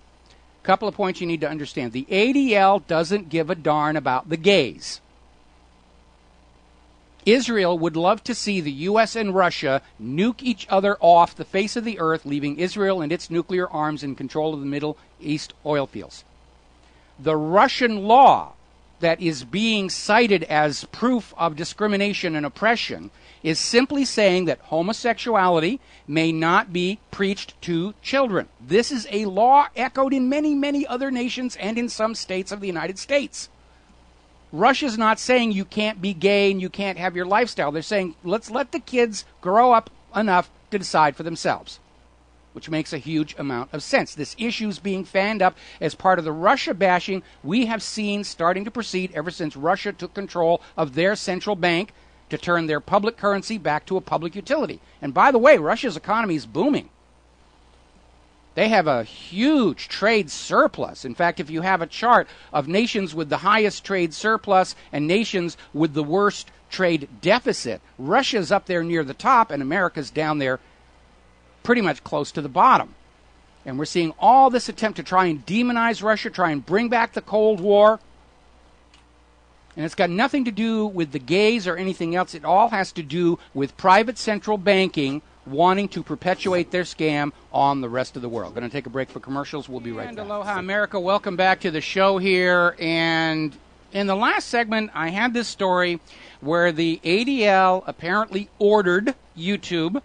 B: a couple of points you need to understand. The ADL doesn't give a darn about the gays. Israel would love to see the U.S. and Russia nuke each other off the face of the earth, leaving Israel and its nuclear arms in control of the Middle East oil fields. The Russian law that is being cited as proof of discrimination and oppression is simply saying that homosexuality may not be preached to children. This is a law echoed in many, many other nations and in some states of the United States. Russia's not saying you can't be gay and you can't have your lifestyle. They're saying, let's let the kids grow up enough to decide for themselves, which makes a huge amount of sense. This issue is being fanned up as part of the Russia bashing we have seen starting to proceed ever since Russia took control of their central bank to turn their public currency back to a public utility. And by the way, Russia's economy is booming. They have a huge trade surplus. In fact, if you have a chart of nations with the highest trade surplus and nations with the worst trade deficit, Russia's up there near the top and America's down there pretty much close to the bottom. And we're seeing all this attempt to try and demonize Russia, try and bring back the Cold War. And it's got nothing to do with the gays or anything else. It all has to do with private central banking wanting to perpetuate their scam on the rest of the world. Going to take a break for commercials. We'll be right back. Aloha, America. Welcome back to the show here. And in the last segment, I had this story where the ADL apparently ordered YouTube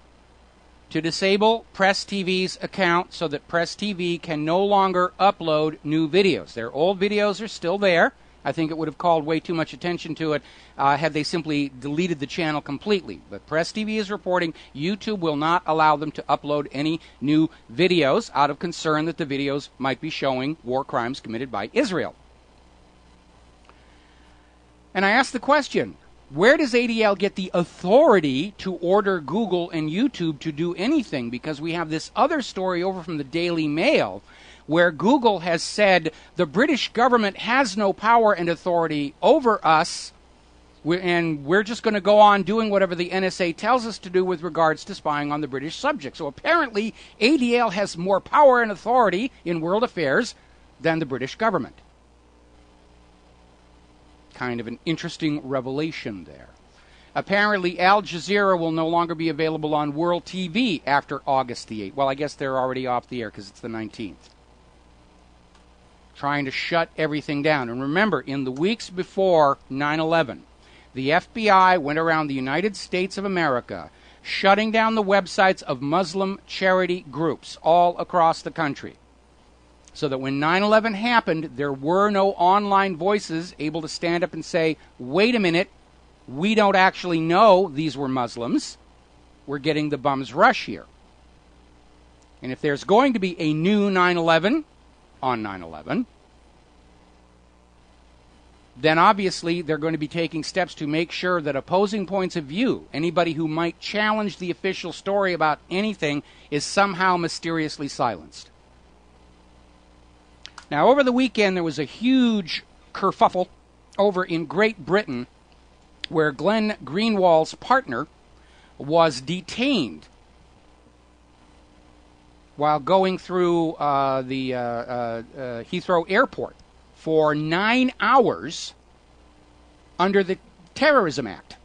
B: to disable Press TV's account so that Press TV can no longer upload new videos. Their old videos are still there. I think it would have called way too much attention to it had they simply deleted the channel completely. But Press TV is reporting YouTube will not allow them to upload any new videos out of concern that the videos might be showing war crimes committed by Israel. And I asked the question, where does ADL get the authority to order Google and YouTube to do anything? Because we have this other story over from the Daily Mail where Google has said the British government has no power and authority over us, and we're just going to go on doing whatever the NSA tells us to do with regards to spying on the British subject. So apparently ADL has more power and authority in world affairs than the British government. Kind of an interesting revelation there. Apparently Al Jazeera will no longer be available on World TV after August the 8th. Well, I guess they're already off the air because it's the 19th. Trying to shut everything down. And remember, in the weeks before 9/11, the FBI went around the United States of America shutting down the websites of Muslim charity groups all across the country. So that when 9/11 happened, there were no online voices able to stand up and say, wait a minute, we don't actually know these were Muslims. We're getting the bum's rush here. And if there's going to be a new 9/11 on 9/11, then obviously they're going to be taking steps to make sure that opposing points of view, anybody who might challenge the official story about anything, is somehow mysteriously silenced. Now, over the weekend, there was a huge kerfuffle over in Great Britain where Glenn Greenwald's partner was detained while going through the Heathrow Airport for 9 hours under the Terrorism Act.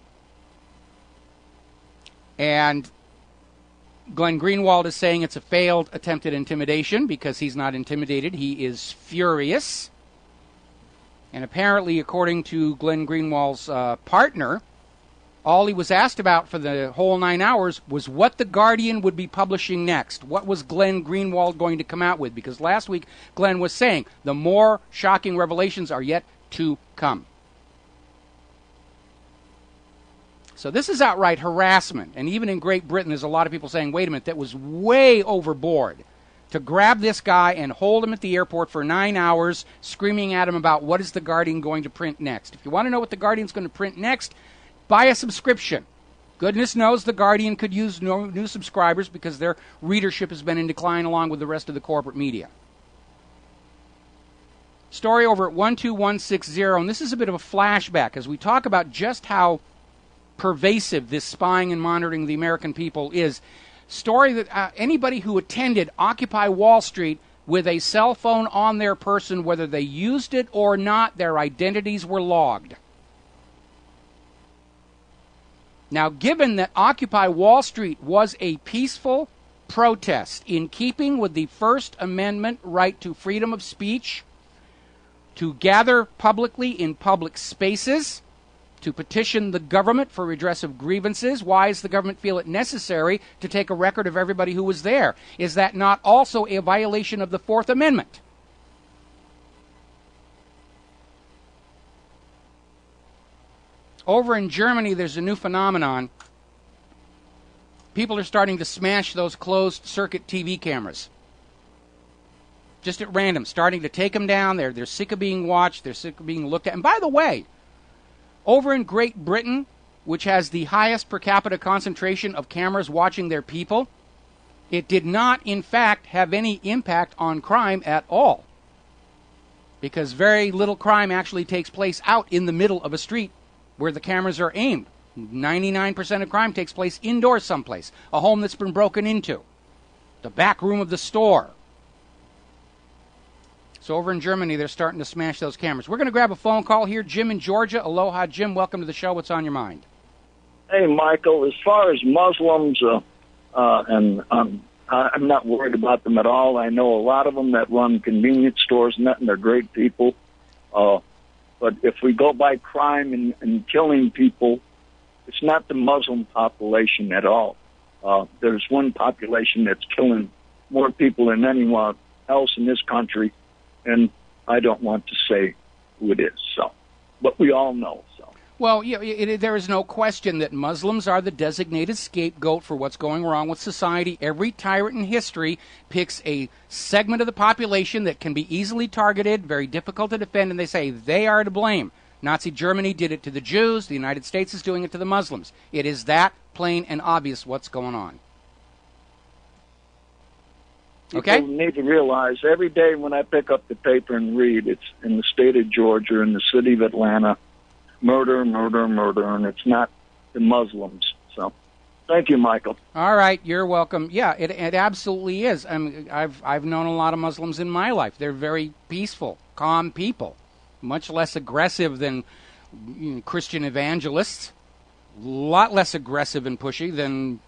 B: And Glenn Greenwald is saying it's a failed attempt at intimidation because he's not intimidated. He is furious. And apparently, according to Glenn Greenwald's partner, All he was asked about for the whole 9 hours was what The Guardian would be publishing next. What was Glenn Greenwald going to come out with? Because last week, Glenn was saying the more shocking revelations are yet to come. So this is outright harassment. And even in Great Britain, there's a lot of people saying, wait a minute, that was way overboard to grab this guy and hold him at the airport for 9 hours, screaming at him about what is The Guardian going to print next. If you want to know what The Guardian's going to print next, buy a subscription. Goodness knows The Guardian could use new subscribers because their readership has been in decline along with the rest of the corporate media. Story over at 12160, and this is a bit of a flashback as we talk about just how pervasive this spying and monitoring of the American people is. Story that anybody who attended Occupy Wall Street with a cell phone on their person, whether they used it or not, their identities were logged. Now, given that Occupy Wall Street was a peaceful protest in keeping with the First Amendment right to freedom of speech, to gather publicly in public spaces, to petition the government for redress of grievances, why does the government feel it necessary to take a record of everybody who was there? Is that not also a violation of the Fourth Amendment? Over in Germany, there's a new phenomenon. People are starting to smash those closed-circuit TV cameras. Just at random, starting to take them down. They're sick of being watched. They're sick of being looked at. And by the way, over in Great Britain, which has the highest per capita concentration of cameras watching their people, it did not, in fact, have any impact on crime at all. Because very little crime actually takes place out in the middle of a street where the cameras are aimed. 99% of crime takes place indoors someplace. A home that's been broken into. The back room of the store. So over in Germany, they're starting to smash those cameras. We're going to grab a phone call here. Jim in Georgia. Aloha, Jim. Welcome to the show. What's on your mind?
C: Hey, Michael. As far as Muslims, I'm not worried about them at all. I know a lot of them that run convenience stores and that, and they're great people. But if we go by crime and killing people, it's not the Muslim population at all. There's one population that's killing more people than anyone else in this country, and I don't want to say who it is. So, but we all know. So.
B: Well, there is no question that Muslims are the designated scapegoat for what's going wrong with society. Every tyrant in history picks a segment of the population that can be easily targeted, very difficult to defend, and they say they are to blame. Nazi Germany did it to the Jews. The United States is doing it to the Muslims. It is that plain and obvious what's going on. Okay?
C: People need to realize every day when I pick up the paper and read, it's in the state of Georgia, in the city of Atlanta, murder, murder, murder, and it's not the Muslims. So, thank you, Michael.
B: All right, you're welcome. Yeah, it absolutely is. I mean, I've known a lot of Muslims in my life. They're very peaceful, calm people, much less aggressive than Christian evangelists, a lot less aggressive and pushy than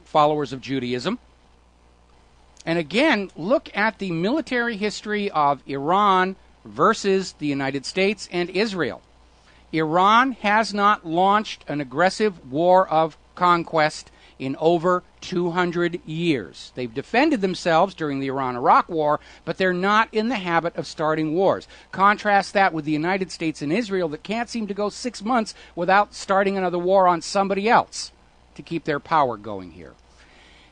B: followers of Judaism. And again, look at the military history of Iran versus the United States and Israel. Iran has not launched an aggressive war of conquest in over 200 years. They've defended themselves during the Iran-Iraq War, but they're not in the habit of starting wars. Contrast that with the United States and Israel that can't seem to go 6 months without starting another war on somebody else to keep their power going here.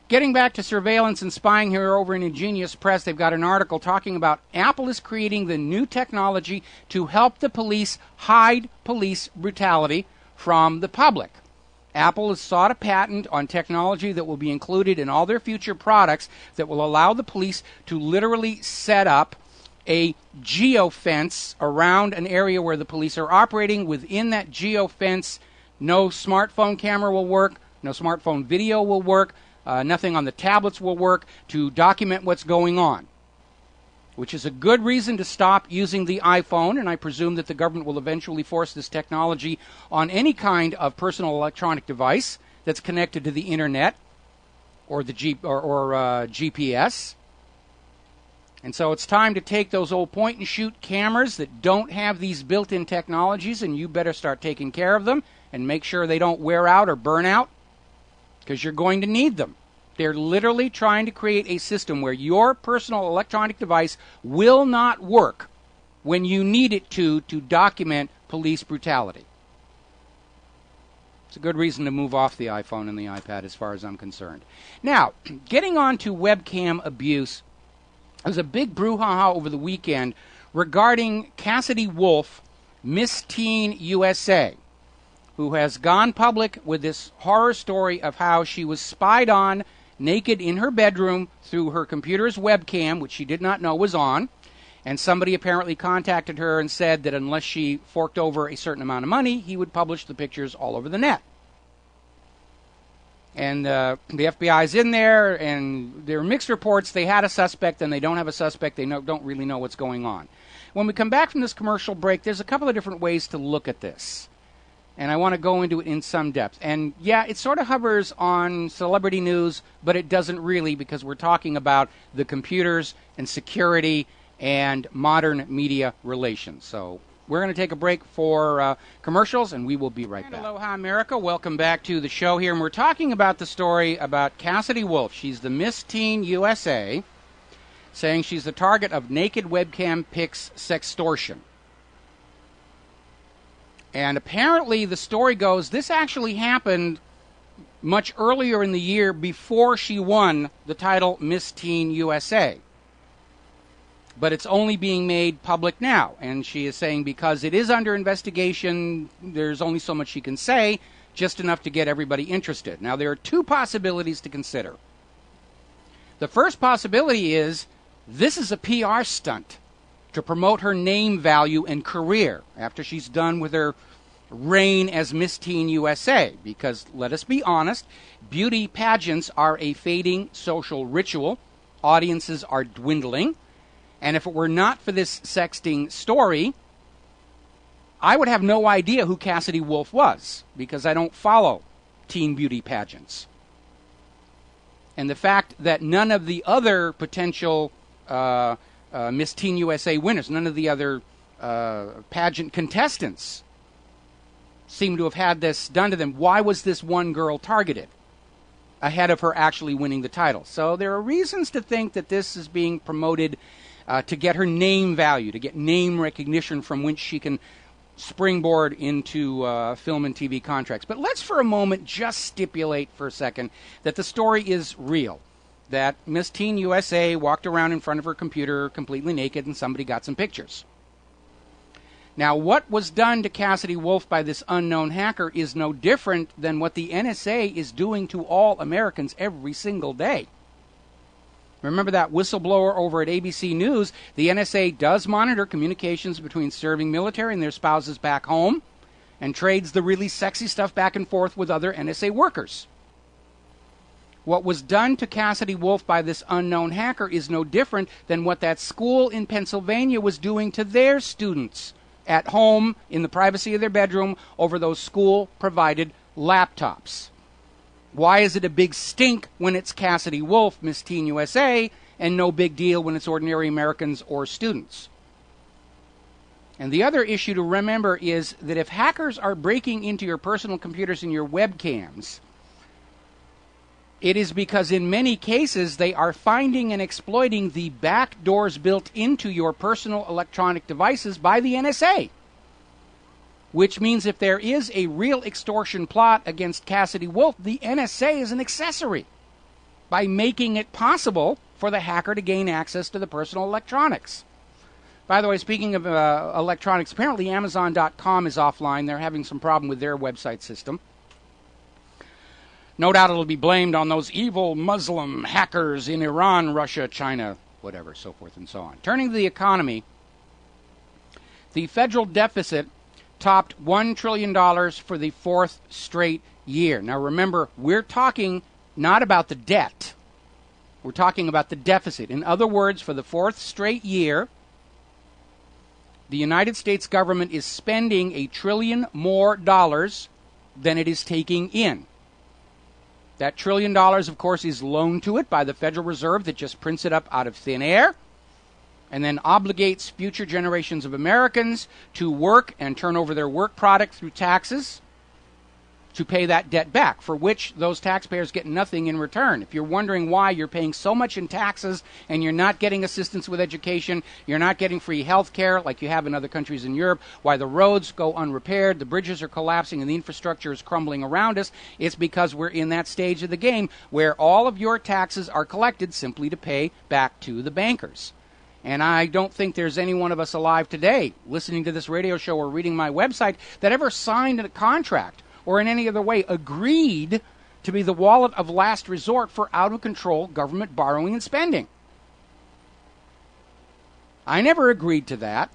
B: Getting back to surveillance and spying here over in Ingenious Press, they've got an article talking about Apple is creating the new technology to help the police hide police brutality from the public. Apple has sought a patent on technology that will be included in all their future products that will allow the police to literally set up a geofence around an area where the police are operating. Within that geofence, no smartphone camera will work, no smartphone video will work, nothing on the tablets will work to document what's going on, which is a good reason to stop using the iPhone, and I presume that the government will eventually force this technology on any kind of personal electronic device that's connected to the Internet or the GPS. And so it's time to take those old point-and-shoot cameras that don't have these built-in technologies, and you better start taking care of them, and make sure they don't wear out or burn out, because you're going to need them. They're literally trying to create a system where your personal electronic device will not work when you need it to document police brutality. It's a good reason to move off the iPhone and the iPad as far as I'm concerned. Now, getting on to webcam abuse, there was a big brouhaha over the weekend regarding Cassidy Wolf, Miss Teen USA, who has gone public with this horror story of how she was spied on naked in her bedroom through her computer's webcam, which she did not know was on. And somebody apparently contacted her and said that unless she forked over a certain amount of money, he would publish the pictures all over the net. And the FBI's in there, and there are mixed reports. They had a suspect, and they don't have a suspect. They don't really know what's going on. When we come back from this commercial break, there's a couple of different ways to look at this. And I want to go into it in some depth. And yeah, it sort of hovers on celebrity news, but it doesn't really, because we're talking about the computers and security and modern media relations. So we're going to take a break for commercials, and we will be right back. Aloha, America. Welcome back to the show here. And we're talking about the story about Cassidy Wolf. She's the Miss Teen USA, saying she's the target of naked webcam pics sextortion. And apparently the story goes, this actually happened much earlier in the year before she won the title Miss Teen USA. But it's only being made public now. And she is saying because it is under investigation, there's only so much she can say, just enough to get everybody interested. Now, there are two possibilities to consider. The first possibility is this is a PR stunt to promote her name value and career after she's done with her reign as Miss Teen USA. Because, let us be honest, beauty pageants are a fading social ritual. Audiences are dwindling. And if it were not for this sexting story, I would have no idea who Cassidy Wolf was, because I don't follow teen beauty pageants. And the fact that none of the other potential Miss Teen USA winners, none of the other pageant contestants seem to have had this done to them. Why was this one girl targeted ahead of her actually winning the title? So there are reasons to think that this is being promoted to get her name value, to get name recognition from which she can springboard into film and TV contracts. But let's for a moment just stipulate for a second that the story is real, that Miss Teen USA walked around in front of her computer completely naked and somebody got some pictures. Now, what was done to Cassidy Wolf by this unknown hacker is no different than what the NSA is doing to all Americans every single day. Remember that whistleblower over at ABC News? The NSA does monitor communications between serving military and their spouses back home and trades the really sexy stuff back and forth with other NSA workers. What was done to Cassidy Wolf by this unknown hacker is no different than what that school in Pennsylvania was doing to their students at home in the privacy of their bedroom over those school-provided laptops. Why is it a big stink when it's Cassidy Wolf, Miss Teen USA, and no big deal when it's ordinary Americans or students? And the other issue to remember is that if hackers are breaking into your personal computers and your webcams, it is because in many cases they are finding and exploiting the back doors built into your personal electronic devices by the NSA. Which means if there is a real extortion plot against Cassidy Wolf, the NSA is an accessory by making it possible for the hacker to gain access to the personal electronics. By the way, speaking of electronics, apparently Amazon.com is offline. They're having some problem with their website system. No doubt it'll be blamed on those evil Muslim hackers in Iran, Russia, China, whatever, so forth and so on. Turning to the economy, the federal deficit topped $1 trillion for the fourth straight year. Now remember, we're talking not about the debt. We're talking about the deficit. In other words, for the fourth straight year, the United States government is spending $1 trillion more than it is taking in. That $1 trillion, of course, is loaned to it by the Federal Reserve that just prints it up out of thin air and then obligates future generations of Americans to work and turn over their work product through taxes to pay that debt back, for which those taxpayers get nothing in return. If you're wondering why you're paying so much in taxes and you're not getting assistance with education, you're not getting free health care like you have in other countries in Europe, why the roads go unrepaired, the bridges are collapsing, and the infrastructure is crumbling around us, it's because we're in that stage of the game where all of your taxes are collected simply to pay back to the bankers. And I don't think there's any one of us alive today listening to this radio show or reading my website that ever signed a contract or in any other way agreed to be the wallet of last resort for out-of-control government borrowing and spending. I never agreed to that.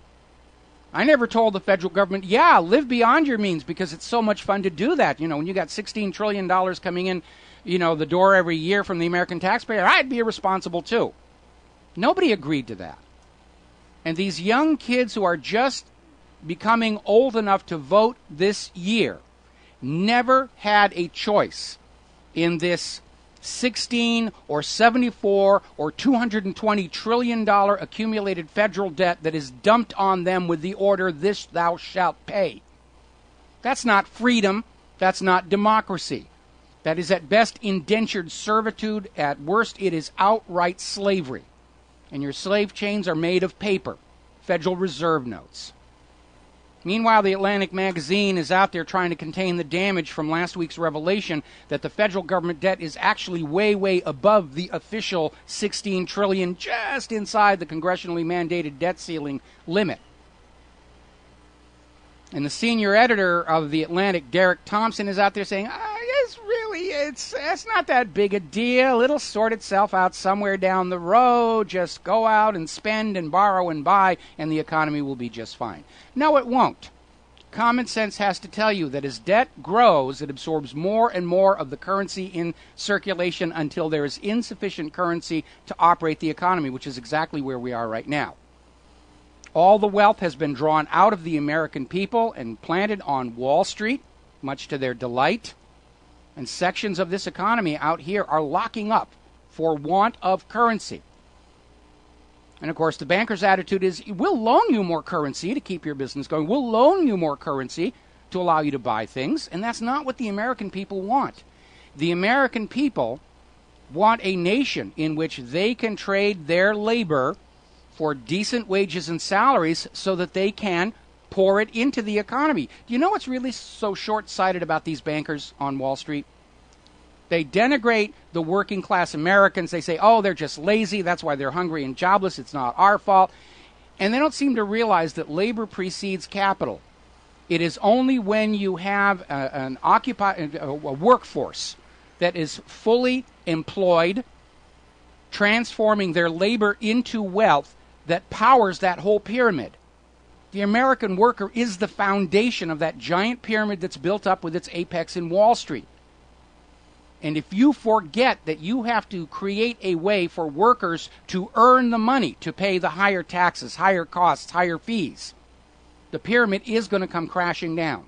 B: I never told the federal government, yeah, live beyond your means because it's so much fun to do that. You know, when you got $16 trillion coming in, the door every year from the American taxpayer, I'd be irresponsible too. Nobody agreed to that. And these young kids who are just becoming old enough to vote this year never had a choice in this 16 or 74 or $220 trillion accumulated federal debt that is dumped on them with the order, this thou shalt pay. That's not freedom. That's not democracy. That is at best indentured servitude. At worst, it is outright slavery. And your slave chains are made of paper, Federal Reserve notes. Meanwhile, the Atlantic magazine is out there trying to contain the damage from last week's revelation that the federal government debt is actually way, way above the official $16 trillion, just inside the congressionally mandated debt ceiling limit. And the senior editor of the Atlantic, Derek Thompson, is out there saying, it's not that big a deal. It'll sort itself out somewhere down the road. Just go out and spend and borrow and buy, and the economy will be just fine. No, it won't. Common sense has to tell you that as debt grows, it absorbs more and more of the currency in circulation until there is insufficient currency to operate the economy, which is exactly where we are right now. All the wealth has been drawn out of the American people and planted on Wall Street, much to their delight. And sections of this economy out here are locking up for want of currency. And, of course, the banker's attitude is, we'll loan you more currency to keep your business going. We'll loan you more currency to allow you to buy things. And that's not what the American people want. The American people want a nation in which they can trade their labor for decent wages and salaries so that they can pour it into the economy. Do you know what's really so short-sighted about these bankers on Wall Street? They denigrate the working class Americans. They say, oh, they're just lazy. That's why they're hungry and jobless. It's not our fault. And they don't seem to realize that labor precedes capital. It is only when you have a workforce that is fully employed, transforming their labor into wealth, that powers that whole pyramid. The American worker is the foundation of that giant pyramid that's built up with its apex in Wall Street. And if you forget that you have to create a way for workers to earn the money to pay the higher taxes, higher costs, higher fees, the pyramid is going to come crashing down.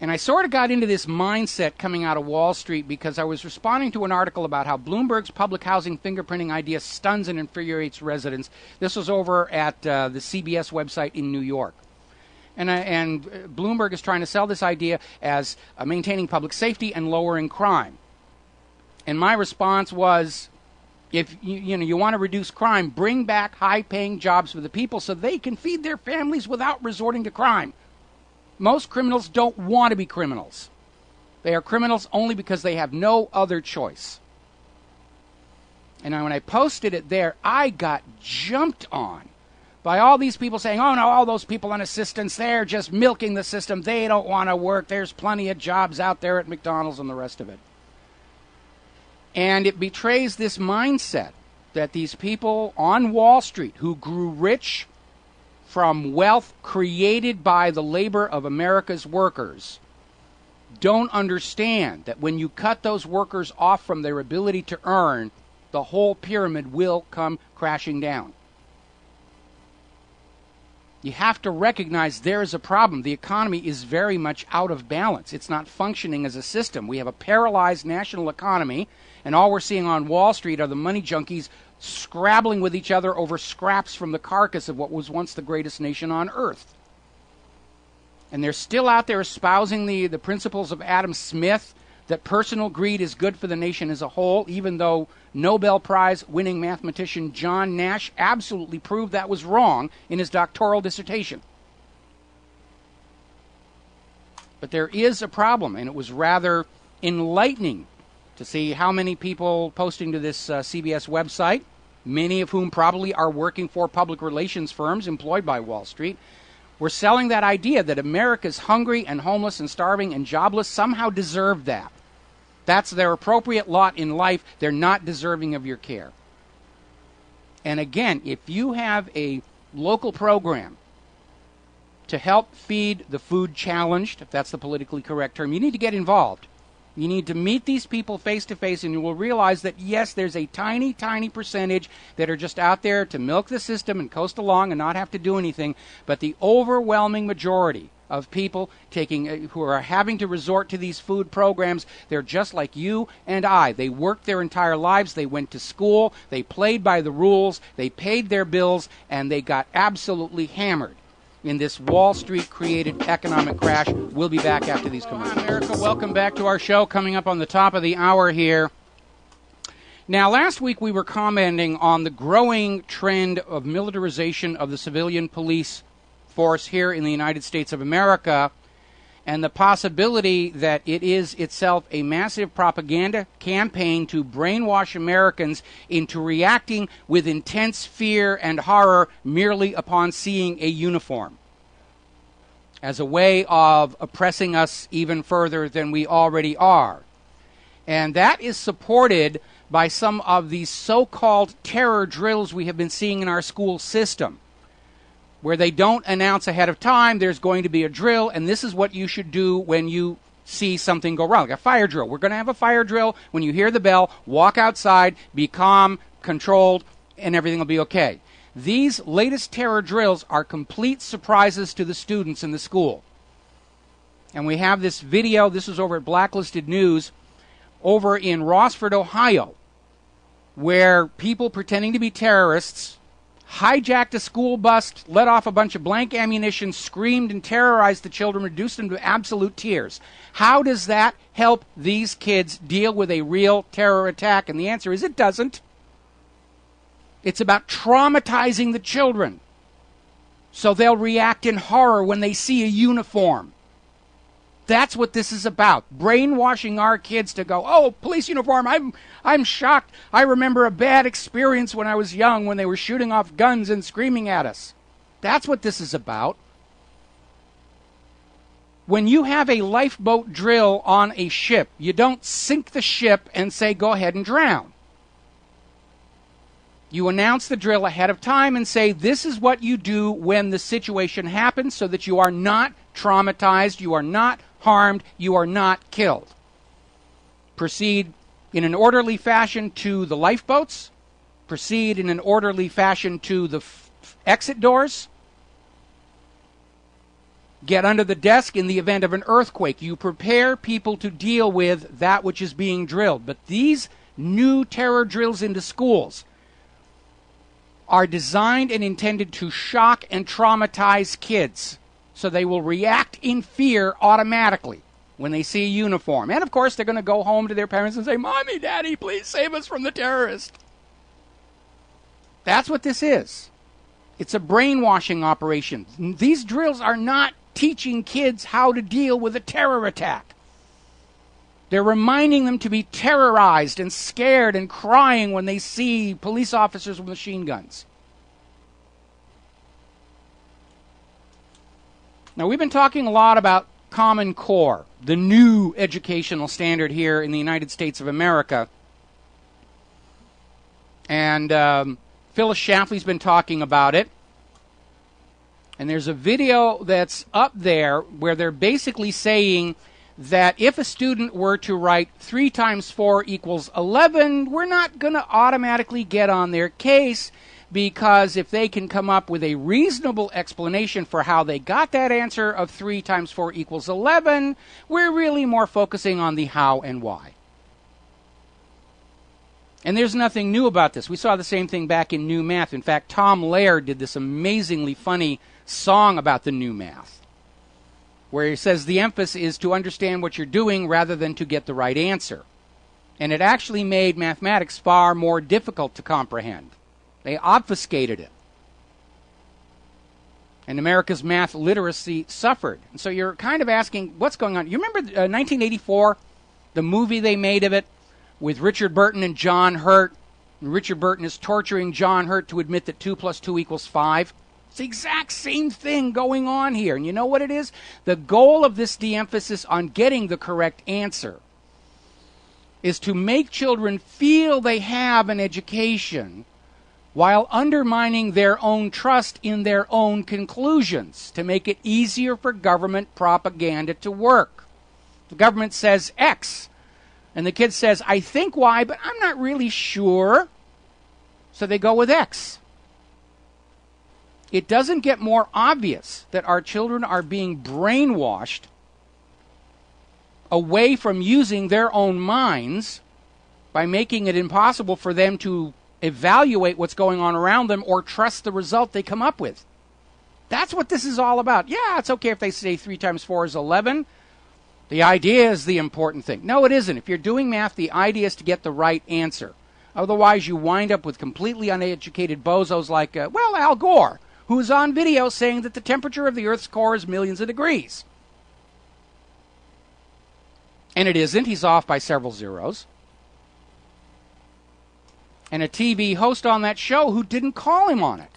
B: And I sort of got into this mindset coming out of Wall Street because I was responding to an article about how Bloomberg's public housing fingerprinting idea stuns and infuriates residents. This was over at the CBS website in New York. And Bloomberg is trying to sell this idea as maintaining public safety and lowering crime. And my response was, if you want to reduce crime, bring back high-paying jobs for the people so they can feed their families without resorting to crime. Most criminals don't want to be criminals. They are criminals only because they have no other choice. And when I posted it there, I got jumped on by all these people saying, oh no, all those people on assistance, they're just milking the system. They don't want to work. There's plenty of jobs out there at McDonald's and the rest of it. And it betrays this mindset that these people on Wall Street who grew rich from wealth created by the labor of America's workers don't understand that when you cut those workers off from their ability to earn, the whole pyramid will come crashing down. You have to recognize there is a problem. The economy is very much out of balance. It's not functioning as a system. We have a paralyzed national economy, and all we're seeing on Wall Street are the money junkies scrabbling with each other over scraps from the carcass of what was once the greatest nation on earth. And they're still out there espousing the principles of Adam Smith, that personal greed is good for the nation as a whole, even though Nobel Prize winning mathematician John Nash absolutely proved that was wrong in his doctoral dissertation. But there is a problem, and it was rather enlightening to see how many people posting to this CBS website, many of whom probably are working for public relations firms employed by Wall Street, were selling that idea that America's hungry and homeless and starving and jobless somehow deserve that. That's their appropriate lot in life. They're not deserving of your care. And again, if you have a local program to help feed the food challenged, if that's the politically correct term, you need to get involved. You need to meet these people face to face, and you will realize that, yes, there's a tiny, tiny percentage that are just out there to milk the system and coast along and not have to do anything. But the overwhelming majority of people who are having to resort to these food programs, they're just like you and I. They worked their entire lives. They went to school. They played by the rules. They paid their bills, and they got absolutely hammered in this Wall Street-created economic crash. We'll be back after these commercials. Hi, America. Welcome back to our show. Coming up on the top of the hour here. Now, last week we were commenting on the growing trend of militarization of the civilian police force here in the United States of America, and the possibility that it is itself a massive propaganda campaign to brainwash Americans into reacting with intense fear and horror merely upon seeing a uniform, as a way of oppressing us even further than we already are. And that is supported by some of these so-called terror drills we have been seeing in our school system, where they don't announce ahead of time there's going to be a drill, and this is what you should do when you see something go wrong. Like a fire drill. We're going to have a fire drill. When you hear the bell, walk outside, be calm, controlled, and everything will be okay. These latest terror drills are complete surprises to the students in the school. And we have this video. This is over at Blacklisted News over in Rossford, Ohio, where people pretending to be terrorists hijacked a school bus, let off a bunch of blank ammunition, screamed and terrorized the children, reduced them to absolute tears. How does that help these kids deal with a real terror attack? And the answer is it doesn't. It's about traumatizing the children so they'll react in horror when they see a uniform. That's what this is about. Brainwashing our kids to go, oh, police uniform, I'm shocked. I remember a bad experience when I was young when they were shooting off guns and screaming at us. That's what this is about. When you have a lifeboat drill on a ship, you don't sink the ship and say, go ahead and drown. You announce the drill ahead of time and say, this is what you do when the situation happens, so that you are not traumatized, you are not harmed, you are not killed. Proceed in an orderly fashion to the lifeboats. Proceed in an orderly fashion to the exit doors. Get under the desk in the event of an earthquake. You prepare people to deal with that which is being drilled. But these new terror drills into schools are designed and intended to shock and traumatize kids, so they will react in fear automatically when they see a uniform. And, of course, they're going to go home to their parents and say, Mommy, Daddy, please save us from the terrorist. That's what this is. It's a brainwashing operation. These drills are not teaching kids how to deal with a terror attack. They're reminding them to be terrorized and scared and crying when they see police officers with machine guns. Now, we've been talking a lot about Common Core, the new educational standard here in the United States of America. And Phyllis Schlafly's been talking about it. And there's a video that's up there where they're basically saying that if a student were to write 3 times 4 equals 11, we're not going to automatically get on their case, because if they can come up with a reasonable explanation for how they got that answer of 3 times 4 equals 11, we're really more focusing on the how and why. And there's nothing new about this. We saw the same thing back in New Math. In fact, Tom Laird did this amazingly funny song about the new math, where he says the emphasis is to understand what you're doing rather than to get the right answer. And it actually made mathematics far more difficult to comprehend. They obfuscated it. And America's math literacy suffered. And so you're kind of asking, what's going on? You remember 1984, the movie they made of it with Richard Burton and John Hurt? And Richard Burton is torturing John Hurt to admit that 2 + 2 = 5. It's the exact same thing going on here. And you know what it is? The goal of this de-emphasis on getting the correct answer is to make children feel they have an education while undermining their own trust in their own conclusions, to make it easier for government propaganda to work. The government says X, and the kid says, I think Y, but I'm not really sure. So they go with X. It doesn't get more obvious that our children are being brainwashed away from using their own minds by making it impossible for them to evaluate what's going on around them or trust the result they come up with. That's what this is all about. Yeah, it's okay if they say 3 times 4 is 11. The idea is the important thing. No, it isn't. If you're doing math, the idea is to get the right answer. Otherwise, you wind up with completely uneducated bozos like, Al Gore, who's on video saying that the temperature of the Earth's core is millions of degrees. And it isn't. He's off by several zeros. And a TV host on that show who didn't call him on it.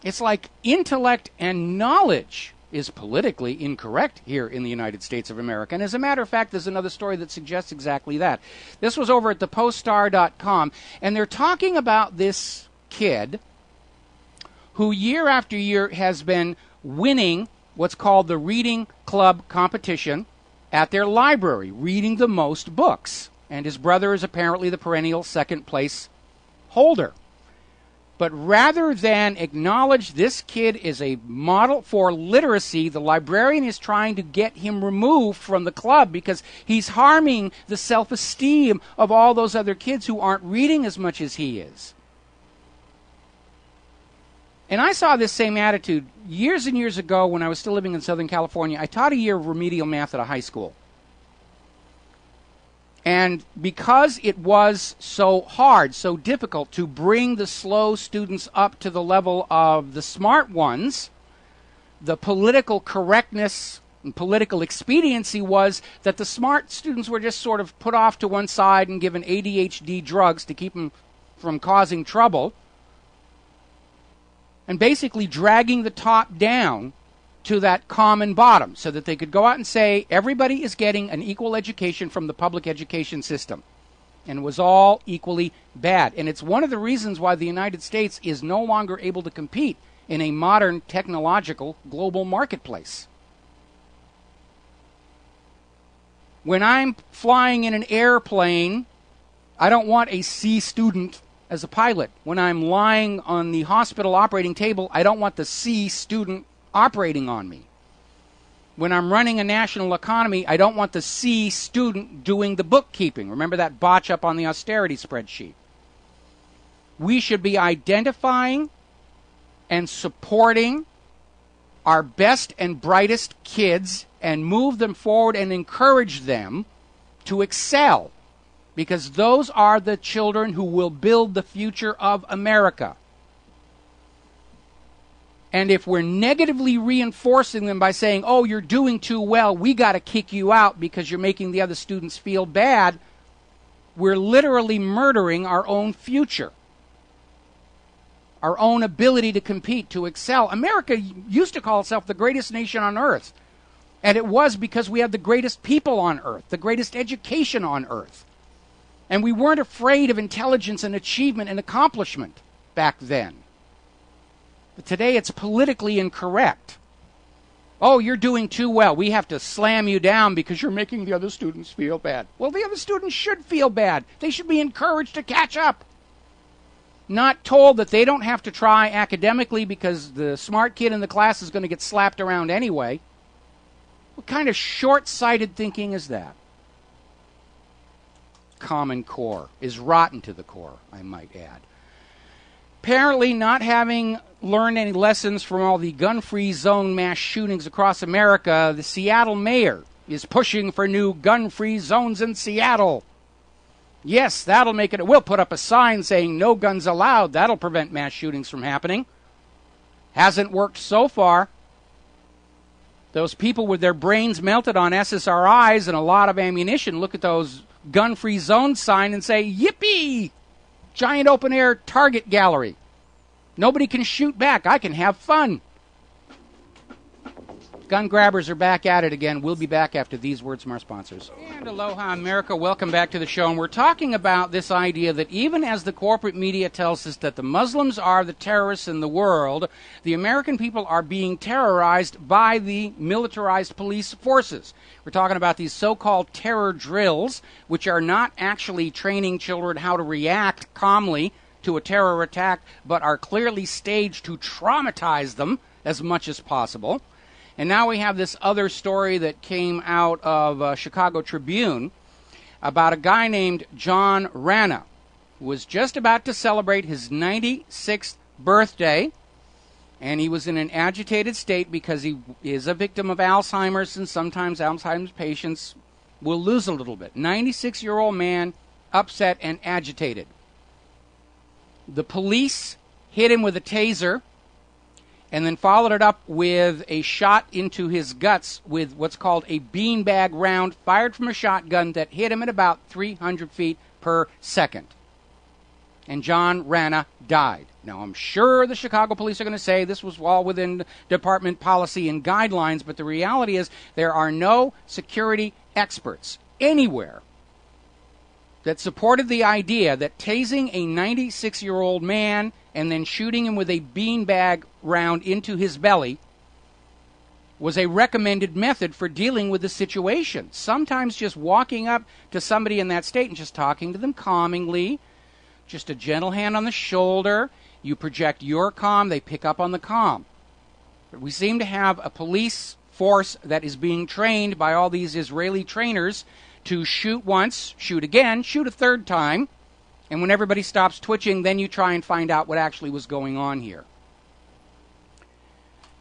B: It's like intellect and knowledge is politically incorrect here in the United States of America. And as a matter of fact, there's another story that suggests exactly that. This was over at thepoststar.com, and they're talking about this kid who year after year has been winning what's called the reading club competition at their library, reading the most books. And his brother is apparently the perennial second place holder. But rather than acknowledge this kid is a model for literacy, the librarian is trying to get him removed from the club because he's harming the self-esteem of all those other kids who aren't reading as much as he is. And I saw this same attitude years and years ago when I was still living in Southern California. I taught a year of remedial math at a high school. And because it was so hard, so difficult to bring the slow students up to the level of the smart ones, the political correctness and political expediency was that the smart students were just sort of put off to one side and given ADHD drugs to keep them from causing trouble, and basically dragging the top down to that common bottom so that they could go out and say everybody is getting an equal education from the public education system. And it was all equally bad. And it's one of the reasons why the United States is no longer able to compete in a modern technological global marketplace. When I'm flying in an airplane, I don't want a C student as a pilot. When I'm lying on the hospital operating table, I don't want the C student operating on me. When I'm running a national economy, I don't want the C student doing the bookkeeping. Remember that botch up on the austerity spreadsheet. We should be identifying and supporting our best and brightest kids and move them forward and encourage them to excel, because those are the children who will build the future of America. And if we're negatively reinforcing them by saying, oh, you're doing too well, we got to kick you out because you're making the other students feel bad, we're literally murdering our own future, our own ability to compete, to excel. America used to call itself the greatest nation on earth. And it was because we had the greatest people on earth, the greatest education on earth. And we weren't afraid of intelligence and achievement and accomplishment back then. But today it's politically incorrect. Oh, you're doing too well. We have to slam you down because you're making the other students feel bad. Well, the other students should feel bad. They should be encouraged to catch up. Not told that they don't have to try academically because the smart kid in the class is going to get slapped around anyway. What kind of short-sighted thinking is that? Common Core is rotten to the core, I might add. Apparently not having learned any lessons from all the gun-free zone mass shootings across America, the Seattle mayor is pushing for new gun-free zones in Seattle. Yes, that'll make it. We'll put up a sign saying no guns allowed. That'll prevent mass shootings from happening. Hasn't worked so far. Those people with their brains melted on SSRIs and a lot of ammunition look at those gun-free zone sign and say, yippee! Giant open-air target gallery. Nobody can shoot back. I can have fun. Gun grabbers are back at it again. We'll be back after these words from our sponsors. And aloha, America. Welcome back to the show. And we're talking about this idea that even as the corporate media tells us that the Muslims are the terrorists in the world, the American people are being terrorized by the militarized police forces. We're talking about these so-called terror drills, which are not actually training children how to react calmly to a terror attack, but are clearly staged to traumatize them as much as possible. And now we have this other story that came out of Chicago Tribune about a guy named John Rana, who was just about to celebrate his 96th birthday, and he was in an agitated state because he is a victim of Alzheimer's, and sometimes Alzheimer's patients will lose a little bit. 96-year-old man, upset and agitated. The police hit him with a taser and then followed it up with a shot into his guts with what's called a beanbag round fired from a shotgun that hit him at about 300 feet per second. And John Rana died. Now, I'm sure the Chicago police are going to say this was all within department policy and guidelines, but the reality is there are no security experts anywhere that supported the idea that tasing a 96-year-old man and then shooting him with a beanbag round into his belly was a recommended method for dealing with the situation. Sometimes just walking up to somebody in that state and just talking to them calmingly, just a gentle hand on the shoulder, you project your calm, they pick up on the calm. But we seem to have a police force that is being trained by all these Israeli trainers to shoot once, shoot again, shoot a third time, and when everybody stops twitching, then you try and find out what actually was going on here.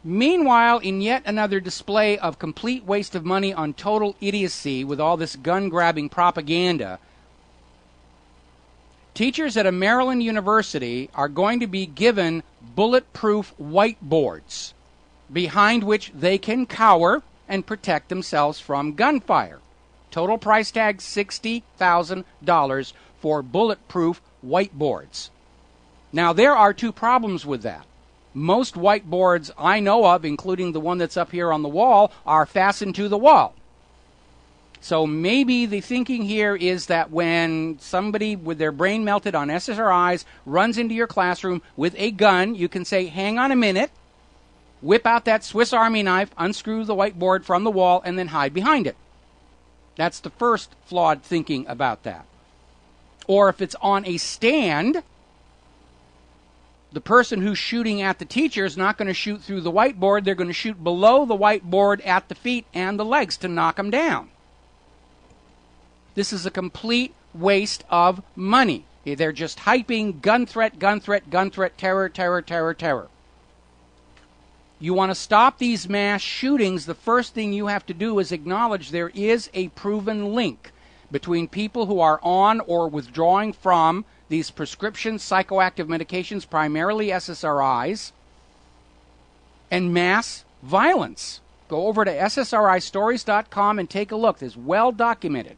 B: Meanwhile, in yet another display of complete waste of money on total idiocy with all this gun-grabbing propaganda, teachers at a Maryland university are going to be given bulletproof whiteboards behind which they can cower and protect themselves from gunfire. Total price tag $60,000 for bulletproof whiteboards. Now, there are two problems with that. Most whiteboards I know of, including the one that's up here on the wall, are fastened to the wall. So maybe the thinking here is that when somebody with their brain melted on SSRIs runs into your classroom with a gun, you can say, hang on a minute, whip out that Swiss Army knife, unscrew the whiteboard from the wall, and then hide behind it. That's the first flawed thinking about that. Or if it's on a stand, the person who's shooting at the teacher is not going to shoot through the whiteboard. They're going to shoot below the whiteboard at the feet and the legs to knock them down. This is a complete waste of money. They're just hyping gun threat, gun threat, gun threat, terror, terror, terror, terror. You want to stop these mass shootings, the first thing you have to do is acknowledge there is a proven link between people who are on or withdrawing from these prescription psychoactive medications, primarily SSRIs, and mass violence. Go over to ssristories.com and take a look. It's well documented.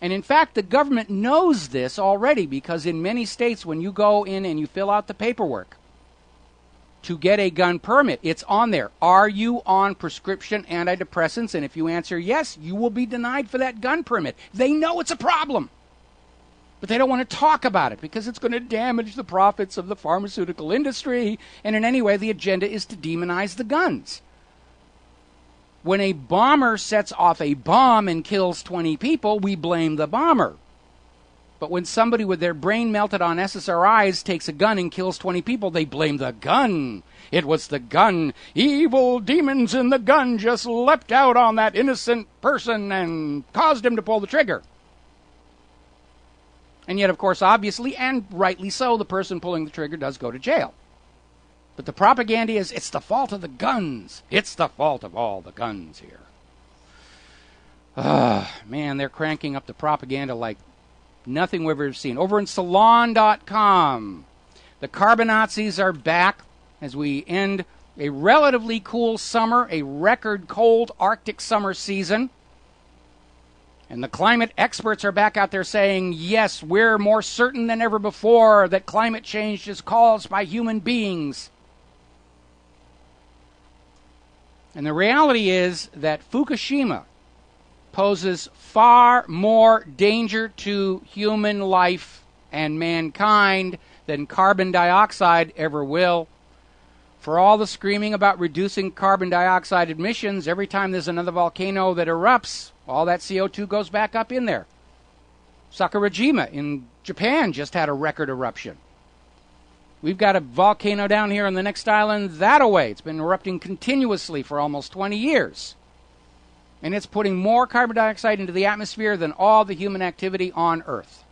B: And in fact, the government knows this already because in many states when you go in and you fill out the paperwork to get a gun permit, it's on there. Are you on prescription antidepressants? And if you answer yes, you will be denied for that gun permit. They know it's a problem, but they don't want to talk about it because it's going to damage the profits of the pharmaceutical industry. And in any way, the agenda is to demonize the guns. When a bomber sets off a bomb and kills 20 people, we blame the bomber. But when somebody with their brain melted on SSRIs takes a gun and kills 20 people, they blame the gun. It was the gun. Evil demons in the gun just leapt out on that innocent person and caused him to pull the trigger. And yet, of course, obviously, and rightly so, the person pulling the trigger does go to jail. But the propaganda is, it's the fault of the guns. It's the fault of all the guns here. Man, they're cranking up the propaganda like nothing we've ever seen. Over in Salon.com, the Carbonazis are back as we end a relatively cool summer, a record cold Arctic summer season. And the climate experts are back out there saying, yes, we're more certain than ever before that climate change is caused by human beings. And the reality is that Fukushima poses far more danger to human life and mankind than carbon dioxide ever will. For all the screaming about reducing carbon dioxide emissions, every time there's another volcano that erupts, all that CO2 goes back up in there. Sakurajima in Japan just had a record eruption. We've got a volcano down here on the next island that-a-way. It's been erupting continuously for almost 20 years. And it's putting more carbon dioxide into the atmosphere than all the human activity on Earth.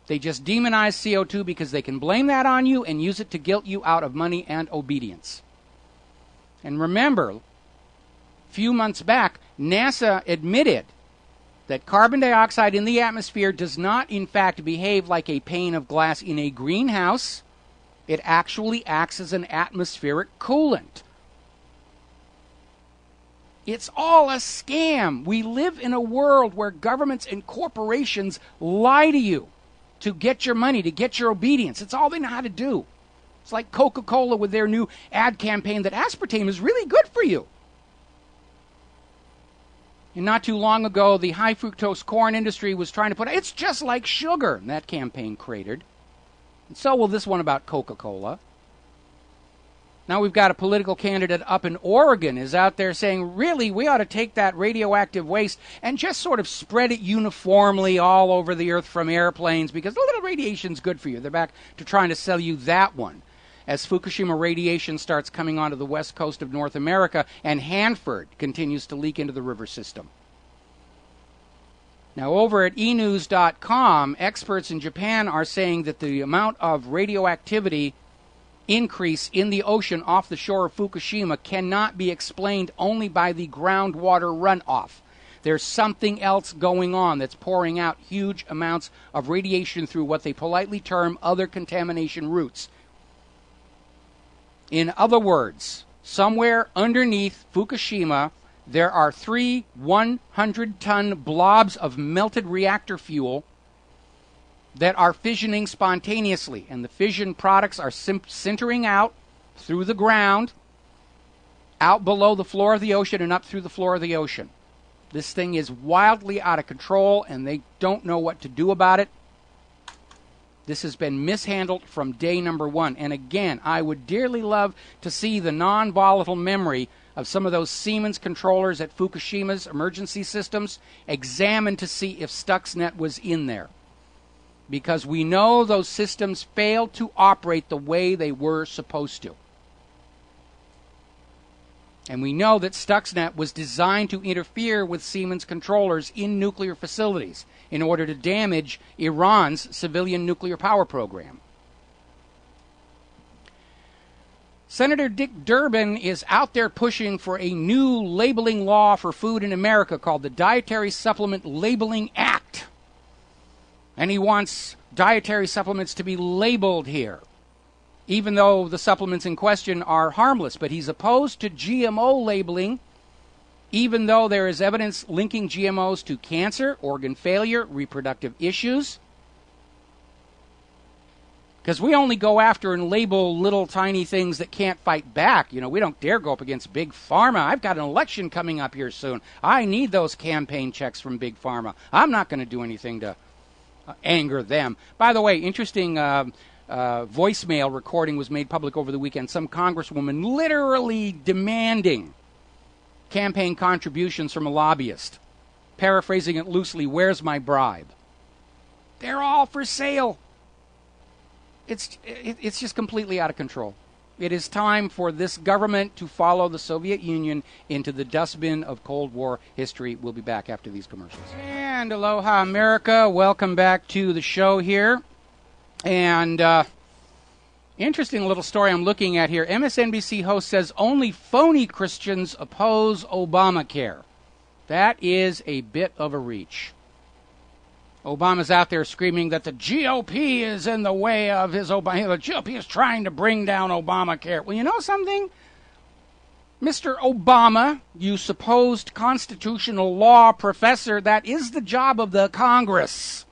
B: They just demonize CO2 because they can blame that on you and use it to guilt you out of money and obedience. And remember, a few months back, NASA admitted that carbon dioxide in the atmosphere does not, in fact, behave like a pane of glass in a greenhouse. It actually acts as an atmospheric coolant. It's all a scam. We live in a world where governments and corporations lie to you to get your money, to get your obedience. It's all they know how to do. It's like Coca-Cola with their new ad campaign that aspartame is really good for you. And not too long ago, the high fructose corn industry was trying to put, it's just like sugar, and that campaign cratered. And so will this one about Coca-Cola. Now we've got a political candidate up in Oregon is out there saying, really, we ought to take that radioactive waste and just sort of spread it uniformly all over the earth from airplanes because a little radiation's good for you. They're back to trying to sell you that one. As Fukushima radiation starts coming onto the west coast of North America and Hanford continues to leak into the river system. Now, over at enews.com, experts in Japan are saying that the amount of radioactivity increase in the ocean off the shore of Fukushima cannot be explained only by the groundwater runoff. There's something else going on that's pouring out huge amounts of radiation through what they politely term other contamination routes. In other words, somewhere underneath Fukushima, there are 3 100-ton blobs of melted reactor fuel that are fissioning spontaneously. And the fission products are sintering out through the ground, out below the floor of the ocean and up through the floor of the ocean. This thing is wildly out of control, and they don't know what to do about it. This has been mishandled from day number one. And again, I would dearly love to see the non-volatile memory of some of those Siemens controllers at Fukushima's emergency systems examined to see if Stuxnet was in there. Because we know those systems failed to operate the way they were supposed to. And we know that Stuxnet was designed to interfere with Siemens controllers in nuclear facilities in order to damage Iran's civilian nuclear power program. Senator Dick Durbin is out there pushing for a new labeling law for food in America called the Dietary Supplement Labeling Act. And he wants dietary supplements to be labeled here, even though the supplements in question are harmless. But he's opposed to GMO labeling, even though there is evidence linking GMOs to cancer, organ failure, reproductive issues. Because we only go after and label little tiny things that can't fight back. You know, we don't dare go up against Big Pharma. I've got an election coming up here soon. I need those campaign checks from Big Pharma. I'm not going to do anything to anger them. By the way, interesting voicemail recording was made public over the weekend. Some congresswoman literally demanding campaign contributions from a lobbyist. Paraphrasing it loosely, where's my bribe? They're all for sale. It's just completely out of control. It is time for this government to follow the Soviet Union into the dustbin of Cold War history. We'll be back after these commercials. And aloha, America. Welcome back to the show here. And interesting little story I'm looking at here. MSNBC host says only phony Christians oppose Obamacare. That is a bit of a reach. Obama's out there screaming that the GOP is in the way of his Obama. The GOP is trying to bring down Obamacare. Well, you know something? Mr. Obama, you supposed constitutional law professor, that is the job of the Congress.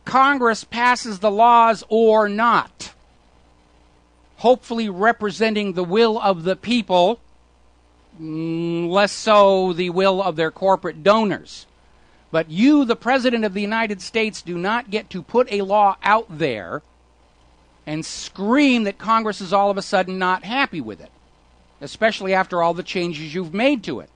B: Congress passes the laws or not, hopefully representing the will of the people, less so the will of their corporate donors. But you, the President of the United States, do not get to put a law out there and scream that Congress is all of a sudden not happy with it, especially after all the changes you've made to it.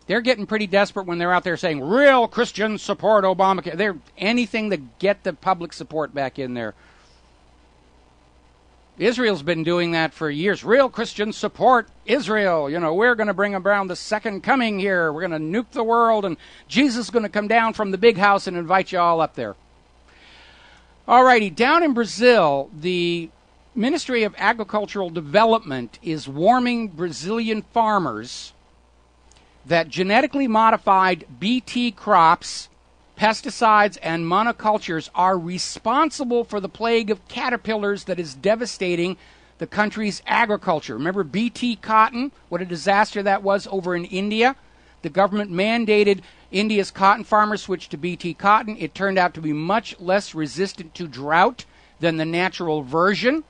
B: They're getting pretty desperate when they're out there saying, real Christians support Obamacare. They're anything to get the public support back in there. Israel's been doing that for years. Real Christians support Israel. You know, we're going to bring around the second coming here. We're going to nuke the world, and Jesus is going to come down from the big house and invite you all up there. All righty, down in Brazil, the Ministry of Agricultural Development is warning Brazilian farmers that genetically modified BT crops, pesticides, and monocultures are responsible for the plague of caterpillars that is devastating the country's agriculture. Remember BT cotton? What a disaster that was over in India. The government mandated India's cotton farmers switch to BT cotton. It turned out to be much less resistant to drought than the natural version.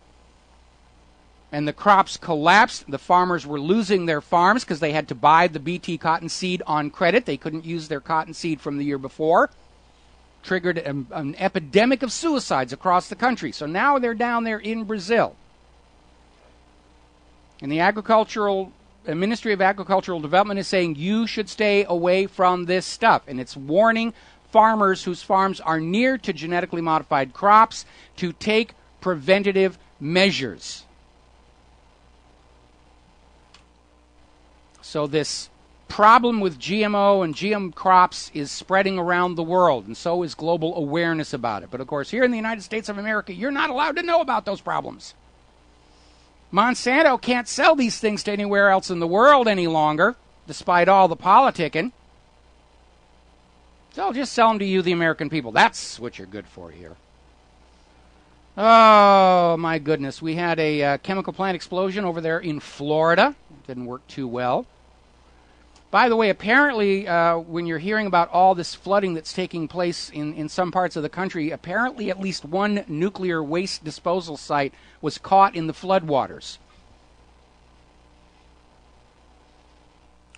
B: And the crops collapsed. The farmers were losing their farms because they had to buy the BT cotton seed on credit. They couldn't use their cotton seed from the year before. Triggered an epidemic of suicides across the country. So now they're down there in Brazil. And the Ministry of Agricultural Development is saying you should stay away from this stuff. And it's warning farmers whose farms are near to genetically modified crops to take preventative measures. So this problem with GMO and GM crops is spreading around the world, and so is global awareness about it. But of course, here in the United States of America, you're not allowed to know about those problems. Monsanto can't sell these things to anywhere else in the world any longer, despite all the politicking. So I'll just sell them to you, the American people. That's what you're good for here. Oh, my goodness. We had a chemical plant explosion over there in Florida. It didn't work too well. By the way, apparently, when you're hearing about all this flooding that's taking place in some parts of the country, apparently at least one nuclear waste disposal site was caught in the floodwaters.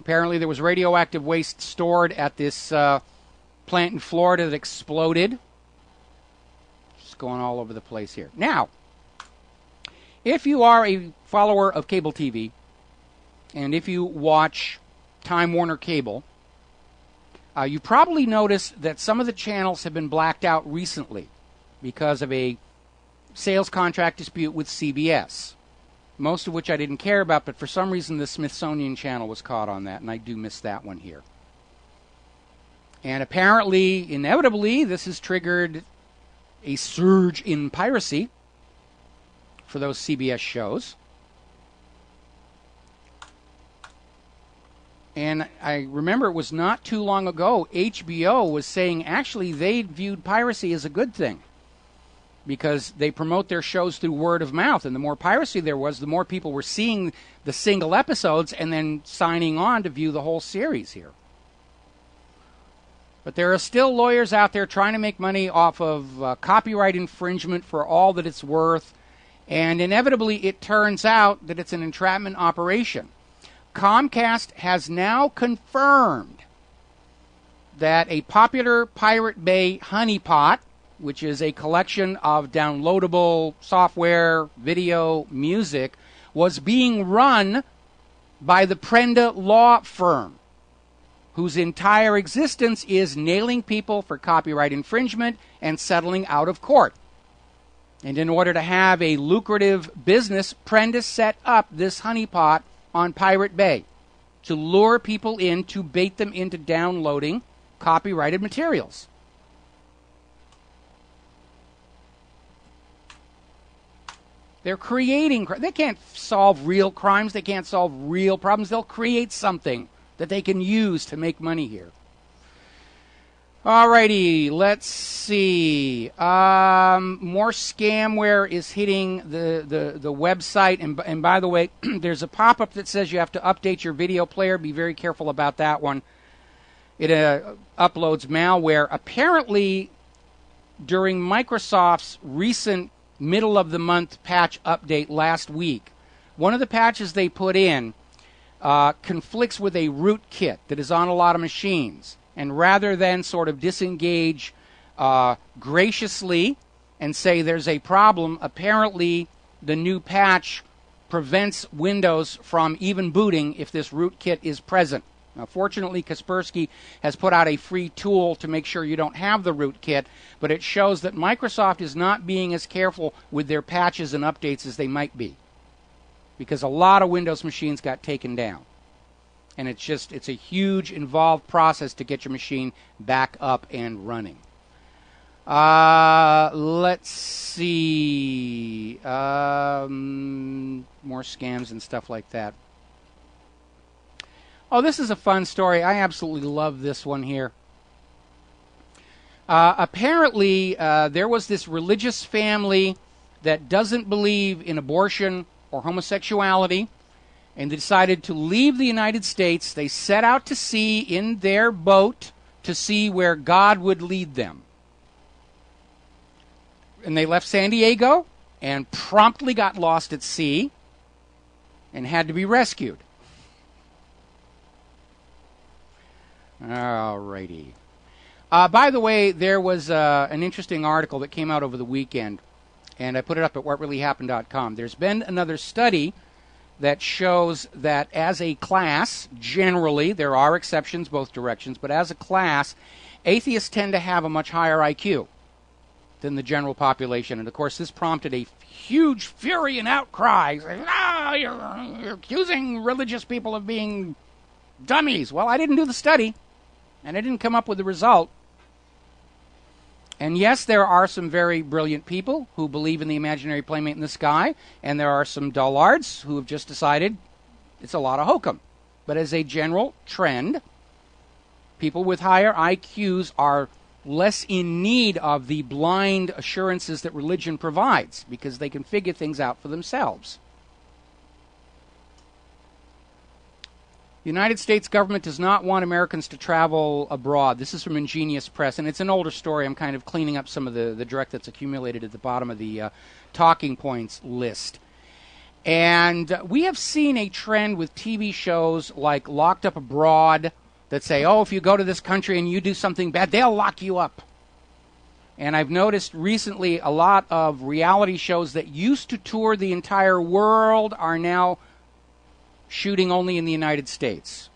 B: Apparently, there was radioactive waste stored at this plant in Florida that exploded. Just going all over the place here. Now, if you are a follower of cable TV, and if you watch Time Warner Cable, you probably noticed that some of the channels have been blacked out recently because of a sales contract dispute with CBS, most of which I didn't care about, but for some reason the Smithsonian Channel was caught on that, and I do miss that one here. And apparently, inevitably, this has triggered a surge in piracy for those CBS shows. And I remember it was not too long ago, HBO was saying actually they viewed piracy as a good thing because they promote their shows through word of mouth. And the more piracy there was, the more people were seeing the single episodes and then signing on to view the whole series here. But there are still lawyers out there trying to make money off of copyright infringement for all that it's worth. And inevitably it turns out that it's an entrapment operation. Comcast has now confirmed that a popular Pirate Bay honeypot, which is a collection of downloadable software, video, music, was being run by the Prenda law firm, whose entire existence is nailing people for copyright infringement and settling out of court. And in order to have a lucrative business, Prentice set up this honeypot on Pirate Bay to lure people in, to bait them into downloading copyrighted materials. They're creating, they can't solve real crimes, they can't solve real problems, they'll create something that they can use to make money here. Alrighty, let's see. More scamware is hitting the website. And by the way, there's a pop-up that says you have to update your video player. Be very careful about that one. It uploads malware. Apparently, during Microsoft's recent middle-of-the-month patch update last week, one of the patches they put in conflicts with a rootkit that is on a lot of machines. And rather than sort of disengage graciously and say there's a problem, apparently the new patch prevents Windows from even booting if this rootkit is present. Now, fortunately, Kaspersky has put out a free tool to make sure you don't have the rootkit, but it shows that Microsoft is not being as careful with their patches and updates as they might be, because a lot of Windows machines got taken down. And it's a huge, involved process to get your machine back up and running. Let's see. More scams and stuff like that. Oh, this is a fun story. I absolutely love this one here. Apparently, there was this religious family that doesn't believe in abortion or homosexuality, and they decided to leave the United States. They set out to sea in their boat to see where God would lead them. And they left San Diego and promptly got lost at sea and had to be rescued. Alrighty. By the way, there was an interesting article that came out over the weekend, and I put it up at whatreallyhappened.com. There's been another study that shows that as a class, generally, there are exceptions both directions, but as a class, atheists tend to have a much higher IQ than the general population. And, of course, this prompted a huge fury and outcry. You're accusing religious people of being dummies. Well, I didn't do the study, and I didn't come up with the result. And yes, there are some very brilliant people who believe in the imaginary playmate in the sky, and there are some dullards who have just decided it's a lot of hokum. But as a general trend, people with higher IQs are less in need of the blind assurances that religion provides, because they can figure things out for themselves. The United States government does not want Americans to travel abroad. This is from Ingenious Press, and it's an older story. I'm kind of cleaning up some of the direct that's accumulated at the bottom of the talking points list. And we have seen a trend with TV shows like Locked Up Abroad that say, oh, if you go to this country and you do something bad, they'll lock you up. And I've noticed recently a lot of reality shows that used to tour the entire world are now shooting only in the United States.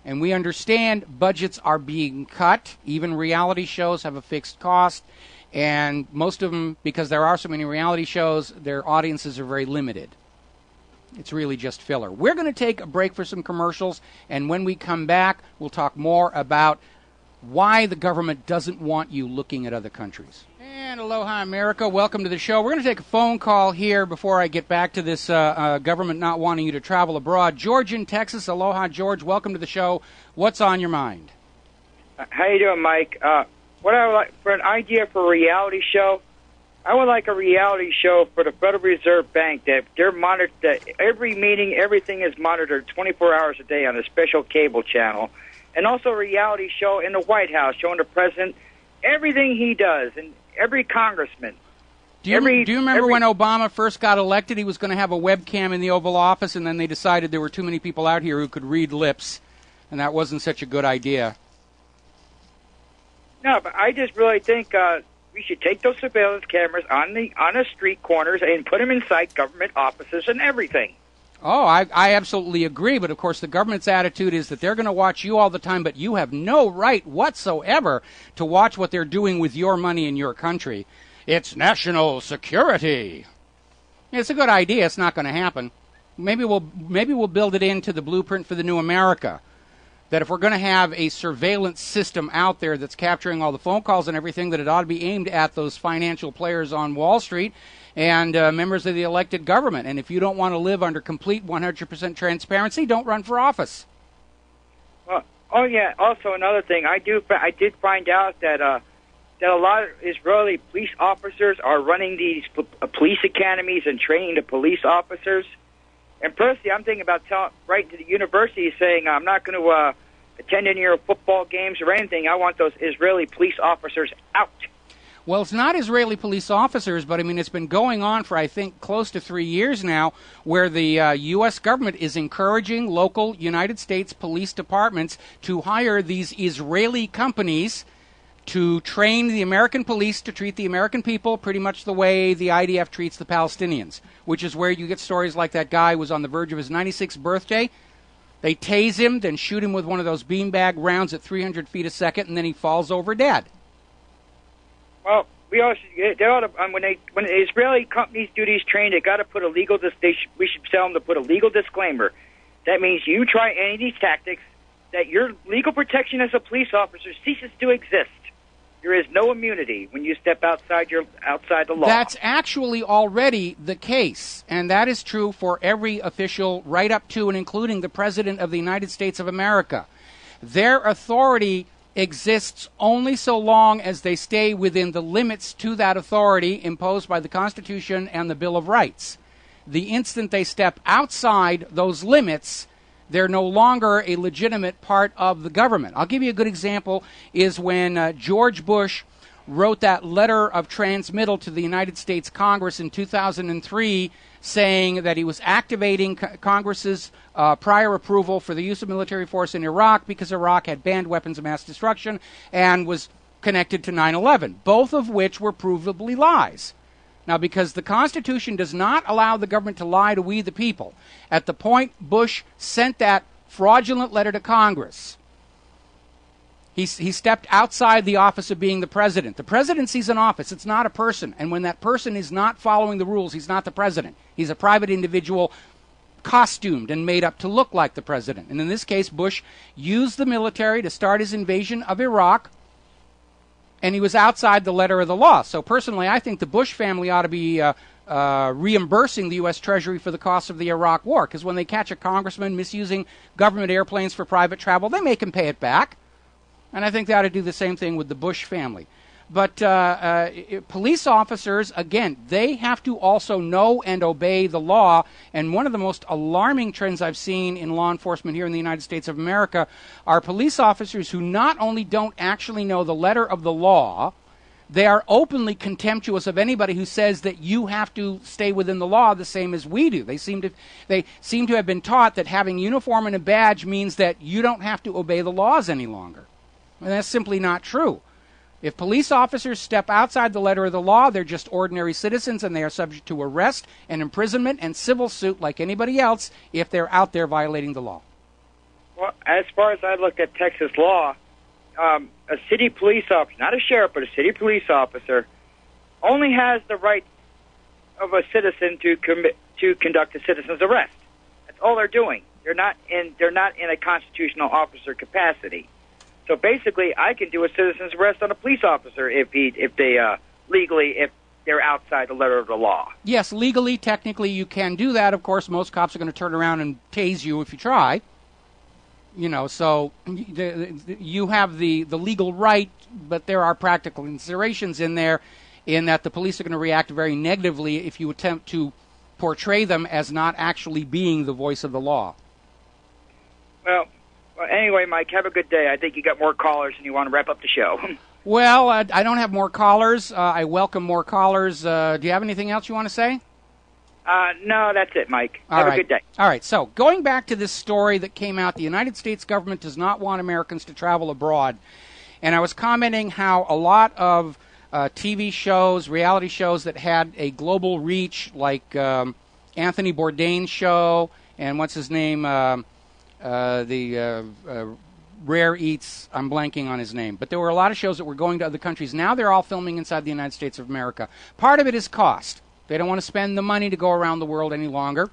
B: And we understand budgets are being cut. Even reality shows have a fixed cost. And most of them, because there are so many reality shows, their audiences are very limited. It's really just filler. We're going to take a break for some commercials. And when we come back, we'll talk more about why the government doesn't want you looking at other countries. And aloha, America. Welcome to the show. We're going to take a phone call here before I get back to this government not wanting you to travel abroad. George in Texas. Aloha, George. Welcome to the show. What's on your mind?
D: How you doing, Mike? What I would like for an idea for a reality show, I would like a reality show for the Federal Reserve Bank that they're monitored. That every meeting, everything is monitored 24 hours a day on a special cable channel. And also a reality show in the White House showing the president everything he does and every congressman.
B: Do you remember when Obama first got elected, he was going to have a webcam in the Oval Office, and then they decided there were too many people out here who could read lips, and that wasn't such a good idea?
D: No, but I just really think we should take those surveillance cameras on the street corners and put them inside government offices and everything.
B: Oh, I absolutely agree. But, of course, the government's attitude is that they're going to watch you all the time, but you have no right whatsoever to watch what they're doing with your money in your country. It's national security. It's a good idea. It's not going to happen. Maybe we'll build it into the blueprint for the new America. That if we're going to have a surveillance system out there that's capturing all the phone calls and everything, that it ought to be aimed at those financial players on Wall Street and members of the elected government. And if you don't want to live under complete 100% transparency, don't run for office.
D: Well, oh yeah. Also, another thing, I did find out that that a lot of Israeli police officers are running these police academies and training the police officers. And personally, I'm thinking about writing to the university saying I'm not going to attend any of your football games or anything. I want those Israeli police officers out.
B: Well, it's not Israeli police officers, but I mean, it's been going on for, I think, close to 3 years now, where the U.S. government is encouraging local United States police departments to hire these Israeli companies to train the American police to treat the American people pretty much the way the IDF treats the Palestinians, which is where you get stories like that guy was on the verge of his 96th birthday. They tase him, then shoot him with one of those beanbag rounds at 300 feet a second, and then he falls over dead.
D: Well, we also when the Israeli companies do these training, they got to put a legal. We should tell them to put a legal disclaimer. That means you try any of these tactics, that your legal protection as a police officer ceases to exist. There is no immunity when you step outside the law.
B: That's actually already the case, and that is true for every official right up to and including the President of the United States of America. Their authority exists only so long as they stay within the limits to that authority imposed by the Constitution and the Bill of Rights. The instant they step outside those limits, they're no longer a legitimate part of the government. I'll give you a good example is when George Bush wrote that letter of transmittal to the United States Congress in 2003 saying that he was activating Congress's prior approval for the use of military force in Iraq because Iraq had banned weapons of mass destruction and was connected to 9/11, both of which were provably lies. Now, because the Constitution does not allow the government to lie to we the people, at the point Bush sent that fraudulent letter to Congress, he stepped outside the office of being the president. The presidency's an office. It's not a person. And when that person is not following the rules, he's not the president. He's a private individual costumed and made up to look like the president. And in this case, Bush used the military to start his invasion of Iraq, and he was outside the letter of the law. So personally, I think the Bush family ought to be reimbursing the U.S. Treasury for the cost of the Iraq War, because when they catch a congressman misusing government airplanes for private travel, they make him pay it back. And I think they ought to do the same thing with the Bush family. But police officers, again, they have to also know and obey the law. And one of the most alarming trends I've seen in law enforcement here in the United States of America are police officers who not only don't actually know the letter of the law, they are openly contemptuous of anybody who says that you have to stay within the law the same as we do. They seem to have been taught that having uniform and a badge means that you don't have to obey the laws any longer. And that's simply not true. If police officers step outside the letter of the law, they're just ordinary citizens, and they are subject to arrest and imprisonment and civil suit like anybody else if they're out there violating the law.
D: Well, as far as I looked at Texas law, a city police officer, not a sheriff, but a city police officer, only has the right of a citizen to conduct a citizen's arrest. That's all they're doing. They're not in a constitutional officer capacity. So basically, I can do a citizen's arrest on a police officer if they're outside the letter of the law.
B: Yes, legally, technically, you can do that. Of course, most cops are going to turn around and tase you if you try. You know, so you have the legal right, but there are practical considerations in there, in that the police are going to react very negatively if you attempt to portray them as not actually being the voice of the law.
D: Well, anyway, Mike, have a good day. I think you got more callers and you want to wrap up the show.
B: Well, I don't have more callers. I welcome more callers. Do you have anything else you want to say?
D: No, that's it, Mike. Have a good day.
B: All right, so going back to this story that came out, the United States government does not want Americans to travel abroad. And I was commenting how a lot of TV shows, reality shows that had a global reach, like Anthony Bourdain's show and what's his name, the Rare Eats, I'm blanking on his name, but there were a lot of shows that were going to other countries. Now they're all filming inside the United States of America. Part of it is cost. They don't want to spend the money to go around the world any longer.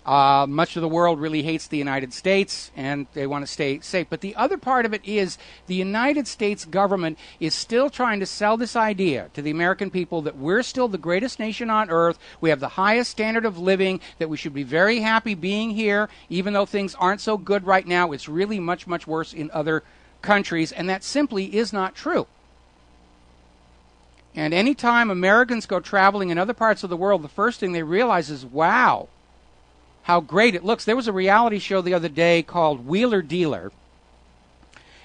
B: Much of the world really hates the United States, and they want to stay safe. But the other part of it is the United States government is still trying to sell this idea to the American people that we're still the greatest nation on earth, we have the highest standard of living, that we should be very happy being here, even though things aren't so good right now. It's really much, much worse in other countries, and that simply is not true. And anytime Americans go traveling in other parts of the world, the first thing they realize is, wow, how great it looks. There was a reality show the other day called Wheeler Dealer.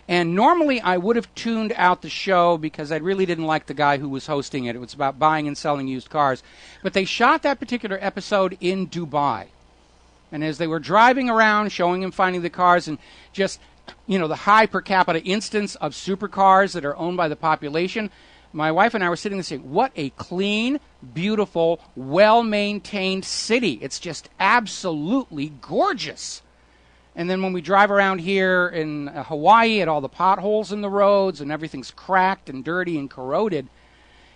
B: And normally I would have tuned out the show because I really didn't like the guy who was hosting it. It was about buying and selling used cars. But they shot that particular episode in Dubai. And as they were driving around, showing him finding the cars and just, the high per capita instance of supercars that are owned by the population, my wife and I were sitting there saying, what a clean, beautiful, well-maintained city. It's just absolutely gorgeous. And then when we drive around here in Hawaii at all the potholes in the roads and everything's cracked and dirty and corroded.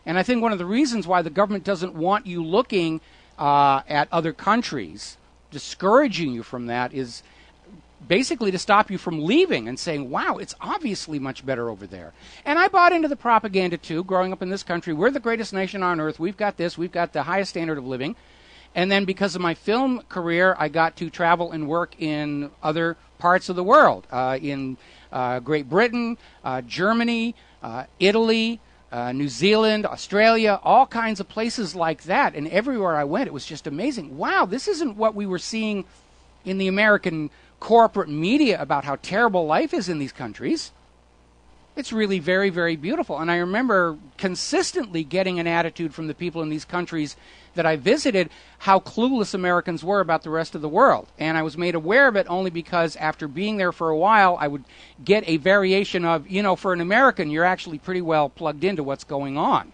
B: And I think one of the reasons why the government doesn't want you looking at other countries, discouraging you from that, is basically to stop you from leaving and saying, wow, it's obviously much better over there. And I bought into the propaganda, too, growing up in this country. We're the greatest nation on earth. We've got this. We've got the highest standard of living. And then because of my film career, I got to travel and work in other parts of the world, in Great Britain, Germany, Italy, New Zealand, Australia, all kinds of places like that. And everywhere I went, it was just amazing. Wow, this isn't what we were seeing in the American corporate media about how terrible life is in these countries. It's really very, very beautiful. And I remember consistently getting an attitude from the people in these countries that I visited how clueless Americans were about the rest of the world. And I was made aware of it only because after being there for a while, I would get a variation of, for an American, you're actually pretty well plugged into what's going on.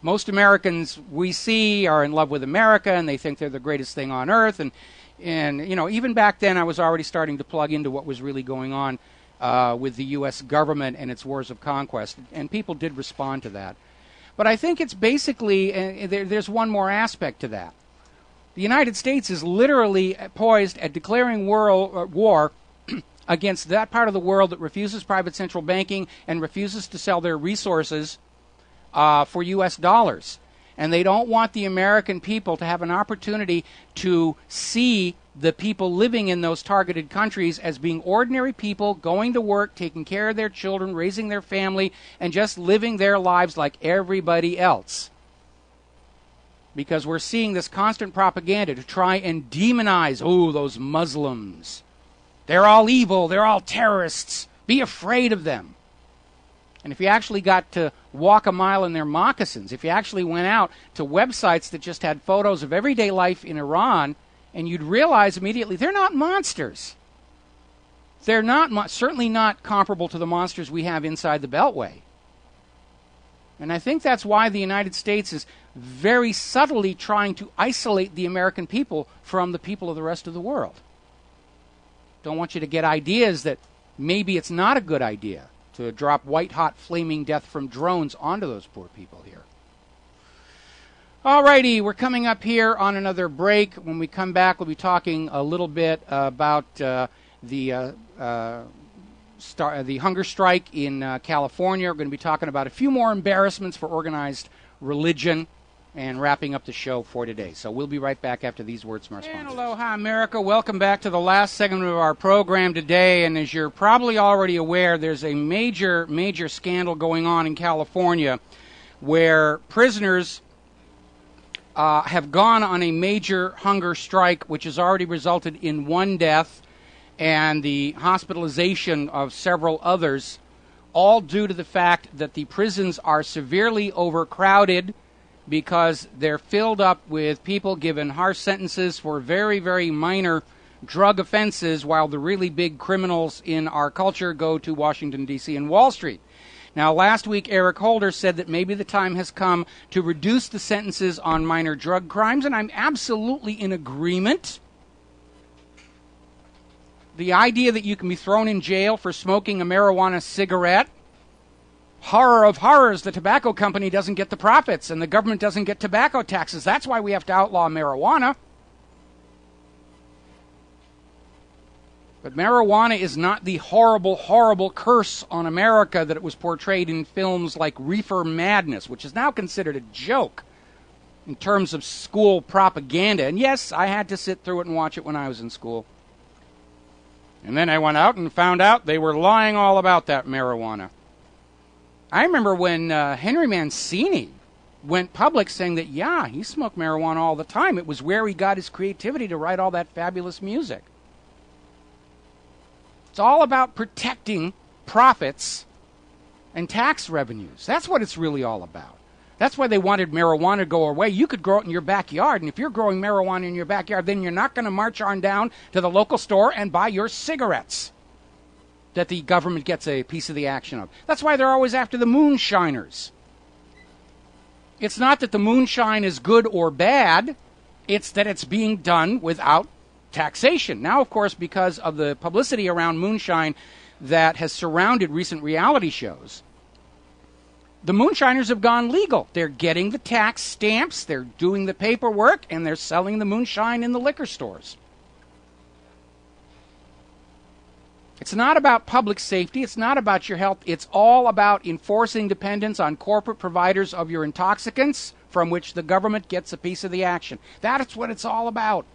B: Most Americans we see are in love with America, and they think they're the greatest thing on earth. And even back then, I was already starting to plug into what was really going on with the U.S. government and its wars of conquest, and people did respond to that. But I think it's basically, there's one more aspect to that. The United States is literally poised at declaring war against that part of the world that refuses private central banking and refuses to sell their resources for U.S. dollars. And they don't want the American people to have an opportunity to see the people living in those targeted countries as being ordinary people, going to work, taking care of their children, raising their family, and just living their lives like everybody else. Because we're seeing this constant propaganda to try and demonize, those Muslims. They're all evil. They're all terrorists. Be afraid of them. And if you actually got to walk a mile in their moccasins, if you actually went out to websites that just had photos of everyday life in Iran, and you'd realize immediately they're not monsters. They're not certainly not comparable to the monsters we have inside the Beltway. And I think that's why the United States is very subtly trying to isolate the American people from the people of the rest of the world. Don't want you to get ideas that maybe it's not a good idea to drop white-hot flaming death from drones onto those poor people here. Alrighty, we're coming up here on another break. When we come back, we'll be talking a little bit about the hunger strike in California. We're going to be talking about a few more embarrassments for organized religion and wrapping up the show for today. So we'll be right back after these words from our sponsors. And aloha, America. Welcome back to the last segment of our program today. And as you're probably already aware, there's a major, major scandal going on in California where prisoners have gone on a major hunger strike, which has already resulted in one death and the hospitalization of several others, all due to the fact that the prisons are severely overcrowded because they're filled up with people given harsh sentences for very, very minor drug offenses, while the really big criminals in our culture go to Washington, D.C. and Wall Street. Now, last week, Eric Holder said that maybe the time has come to reduce the sentences on minor drug crimes, and I'm absolutely in agreement. the idea that you can be thrown in jail for smoking a marijuana cigarette. Horror of horrors, the tobacco company doesn't get the profits and the government doesn't get tobacco taxes. That's why we have to outlaw marijuana. But marijuana is not the horrible, horrible curse on America that it was portrayed in films like Reefer Madness, which is now considered a joke in terms of school propaganda. And yes, I had to sit through it and watch it when I was in school. And then I went out and found out they were lying all about that marijuana. I remember when Henry Mancini went public saying that, yeah, he smoked marijuana all the time. It was where he got his creativity to write all that fabulous music. It's all about protecting profits and tax revenues. That's what it's really all about. That's why they wanted marijuana to go away. You could grow it in your backyard, and if you're growing marijuana in your backyard, then you're not going to march on down to the local store and buy your cigarettes that the government gets a piece of the action of. That's why they're always after the moonshiners. It's not that the moonshine is good or bad. It's that it's being done without taxation. Now, of course, because of the publicity around moonshine that has surrounded recent reality shows, the moonshiners have gone legal. They're getting the tax stamps, they're doing the paperwork, and they're selling the moonshine in the liquor stores. It's not about public safety. It's not about your health. It's all about enforcing dependence on corporate providers of your intoxicants from which the government gets a piece of the action. That's what it's all about.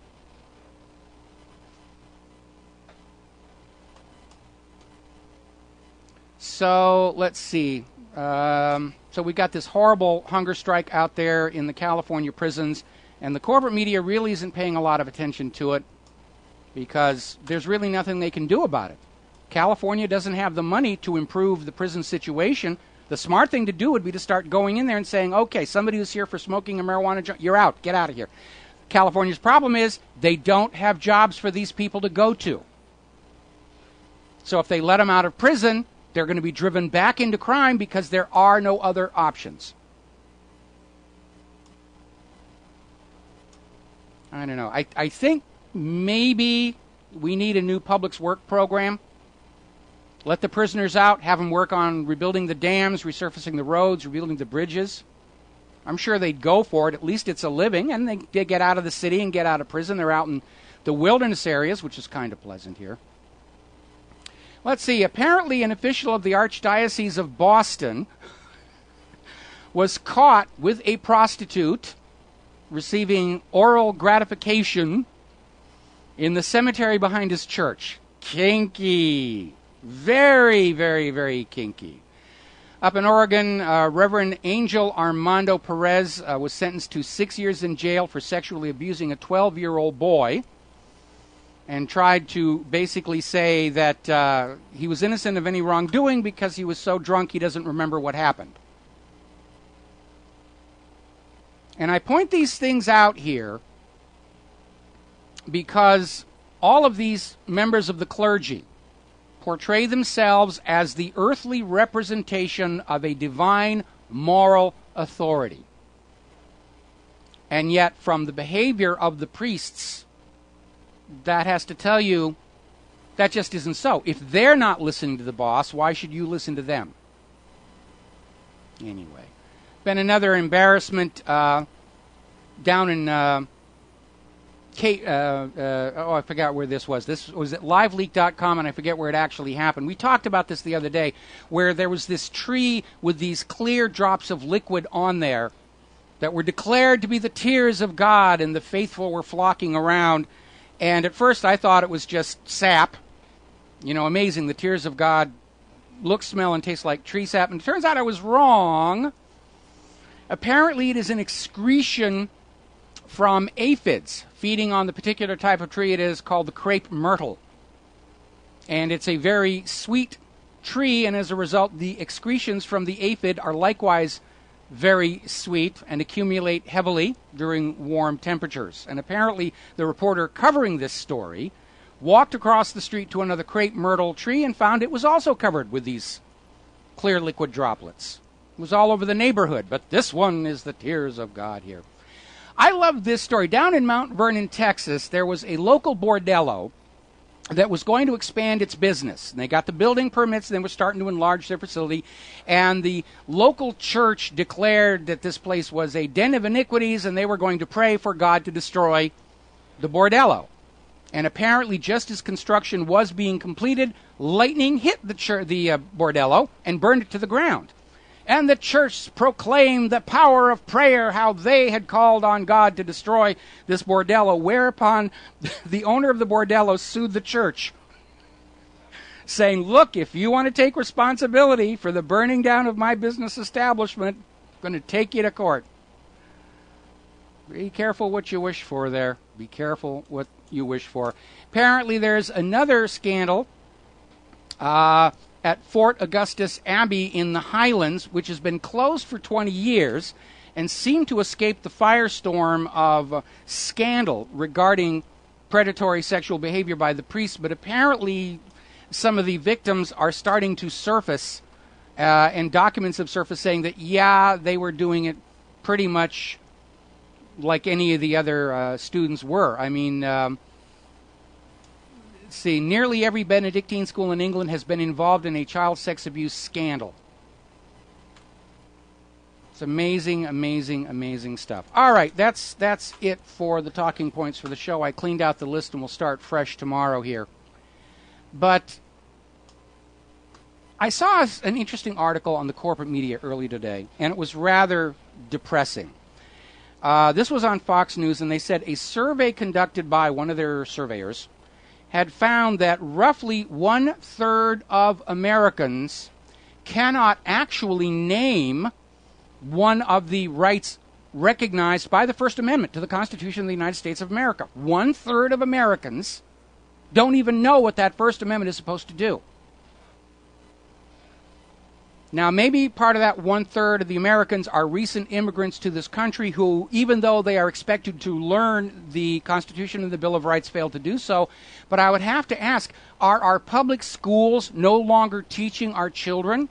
B: So let's see. So we got this horrible hunger strike out there in the California prisons, and the corporate media really isn't paying a lot of attention to it because there's really nothing they can do about it. California doesn't have the money to improve the prison situation. The smart thing to do would be to start going in there and saying, okay, somebody who's here for smoking a marijuana joint, you're out. Get out of here. California's problem is they don't have jobs for these people to go to. So if they let them out of prison, they're going to be driven back into crime because there are no other options. I don't know. I think maybe we need a new public works program. Let the prisoners out, have them work on rebuilding the dams, resurfacing the roads, rebuilding the bridges. I'm sure they'd go for it. At least it's a living, and they get out of the city and get out of prison. They're out in the wilderness areas, which is kind of pleasant here. Let's see. Apparently, an official of the Archdiocese of Boston was caught with a prostitute receiving oral gratification in the cemetery behind his church. Kinky. Very, very, very kinky. Up in Oregon, Reverend Angel Armando Perez was sentenced to 6 years in jail for sexually abusing a 12-year-old boy, and tried to basically say that he was innocent of any wrongdoing because he was so drunk he doesn't remember what happened. And I point these things out here because all of these members of the clergy portray themselves as the earthly representation of a divine moral authority. And yet, from the behavior of the priests, that has to tell you that just isn't so. If they're not listening to the boss, why should you listen to them? Anyway, been another embarrassment down in I forgot where this was. This was at liveleak.com, and I forget where it actually happened. We talked about this the other day, where there was this tree with these clear drops of liquid on there that were declared to be the tears of God, and the faithful were flocking around. And at first I thought it was just sap. You know, amazing. The tears of God look, smell, and taste like tree sap. And it turns out I was wrong. Apparently it is an excretion from aphids feeding on the particular type of tree it is called the crepe myrtle. And it's a very sweet tree, and as a result, the excretions from the aphid are likewise very sweet and accumulate heavily during warm temperatures. And apparently the reporter covering this story walked across the street to another crepe myrtle tree and found it was also covered with these clear liquid droplets. It was all over the neighborhood, but this one is the tears of God here. I love this story. Down in Mount Vernon, Texas, there was a local bordello, that was going to expand its business. And they got the building permits, and they were starting to enlarge their facility. And the local church declared that this place was a den of iniquities, and they were going to pray for God to destroy the bordello. And apparently, just as construction was being completed, lightning hit the bordello and burned it to the ground. And the church proclaimed the power of prayer, how they had called on God to destroy this bordello, whereupon the owner of the bordello sued the church, saying, look, if you want to take responsibility for the burning down of my business establishment, I'm going to take you to court. Be careful what you wish for there. Be careful what you wish for. Apparently there's another scandal at Fort Augustus Abbey in the Highlands, which has been closed for 20 years and seemed to escape the firestorm of scandal regarding predatory sexual behavior by the priests. But apparently some of the victims are starting to surface, and documents have surfaced saying that, yeah, they were doing it pretty much like any of the other students were. I mean, see, nearly every Benedictine school in England has been involved in a child sex abuse scandal. It's amazing, amazing, amazing stuff. All right, that's it for the talking points for the show. I cleaned out the list, and we'll start fresh tomorrow here. But I saw an interesting article on the corporate media early today, and it was rather depressing. This was on Fox News, and they said a survey conducted by one of their surveyors had found that roughly 1/3 of Americans cannot actually name one of the rights recognized by the First Amendment to the Constitution of the United States of America. 1/3 of Americans don't even know what that First Amendment is supposed to do. Now, maybe part of that 1/3 of the Americans are recent immigrants to this country who, even though they are expected to learn the Constitution and the Bill of Rights, fail to do so. But I would have to ask, are our public schools no longer teaching our children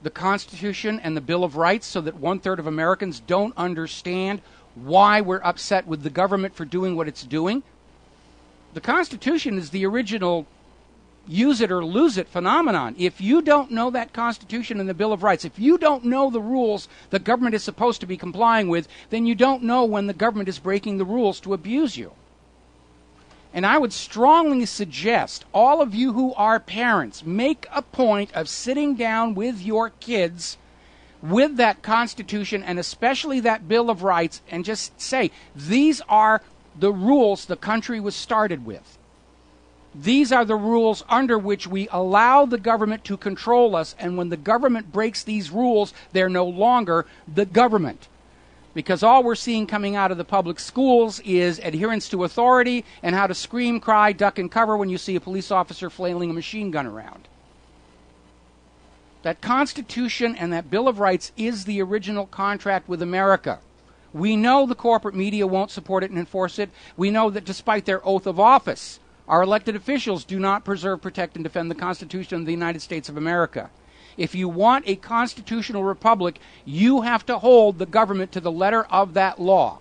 B: the Constitution and the Bill of Rights so that 1/3 of Americans don't understand why we're upset with the government for doing what it's doing? The Constitution is the original use it or lose it phenomenon. If you don't know that Constitution and the Bill of Rights, if you don't know the rules the government is supposed to be complying with, then you don't know when the government is breaking the rules to abuse you. And I would strongly suggest all of you who are parents make a point of sitting down with your kids with that Constitution and especially that Bill of Rights and just say, these are the rules the country was started with. These are the rules under which we allow the government to control us, and when the government breaks these rules, they're no longer the government. Because all we're seeing coming out of the public schools is adherence to authority and how to scream, cry, duck, and cover when you see a police officer flailing a machine gun around. That Constitution and that Bill of Rights is the original contract with America. We know the corporate media won't support it and enforce it. We know that despite their oath of office, our elected officials do not preserve, protect, and defend the Constitution of the United States of America. If you want a constitutional republic, you have to hold the government to the letter of that law.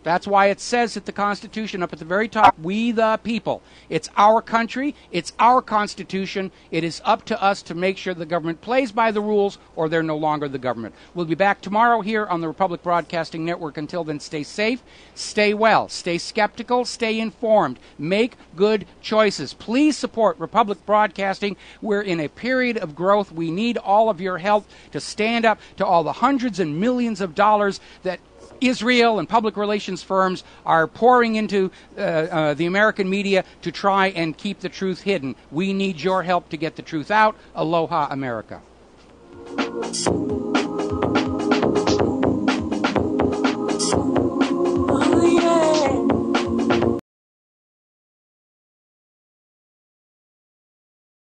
B: That's why it says at the Constitution up at the very top, we the people. It's our country. It's our Constitution. It is up to us to make sure the government plays by the rules or they're no longer the government. We'll be back tomorrow here on the Republic Broadcasting Network. Until then, stay safe, stay well, stay skeptical, stay informed, make good choices. Please support Republic Broadcasting. We're in a period of growth. We need all of your help to stand up to all the hundreds and millions of dollars that Israel and public relations firms are pouring into the American media to try and keep the truth hidden. We need your help to get the truth out. Aloha, America.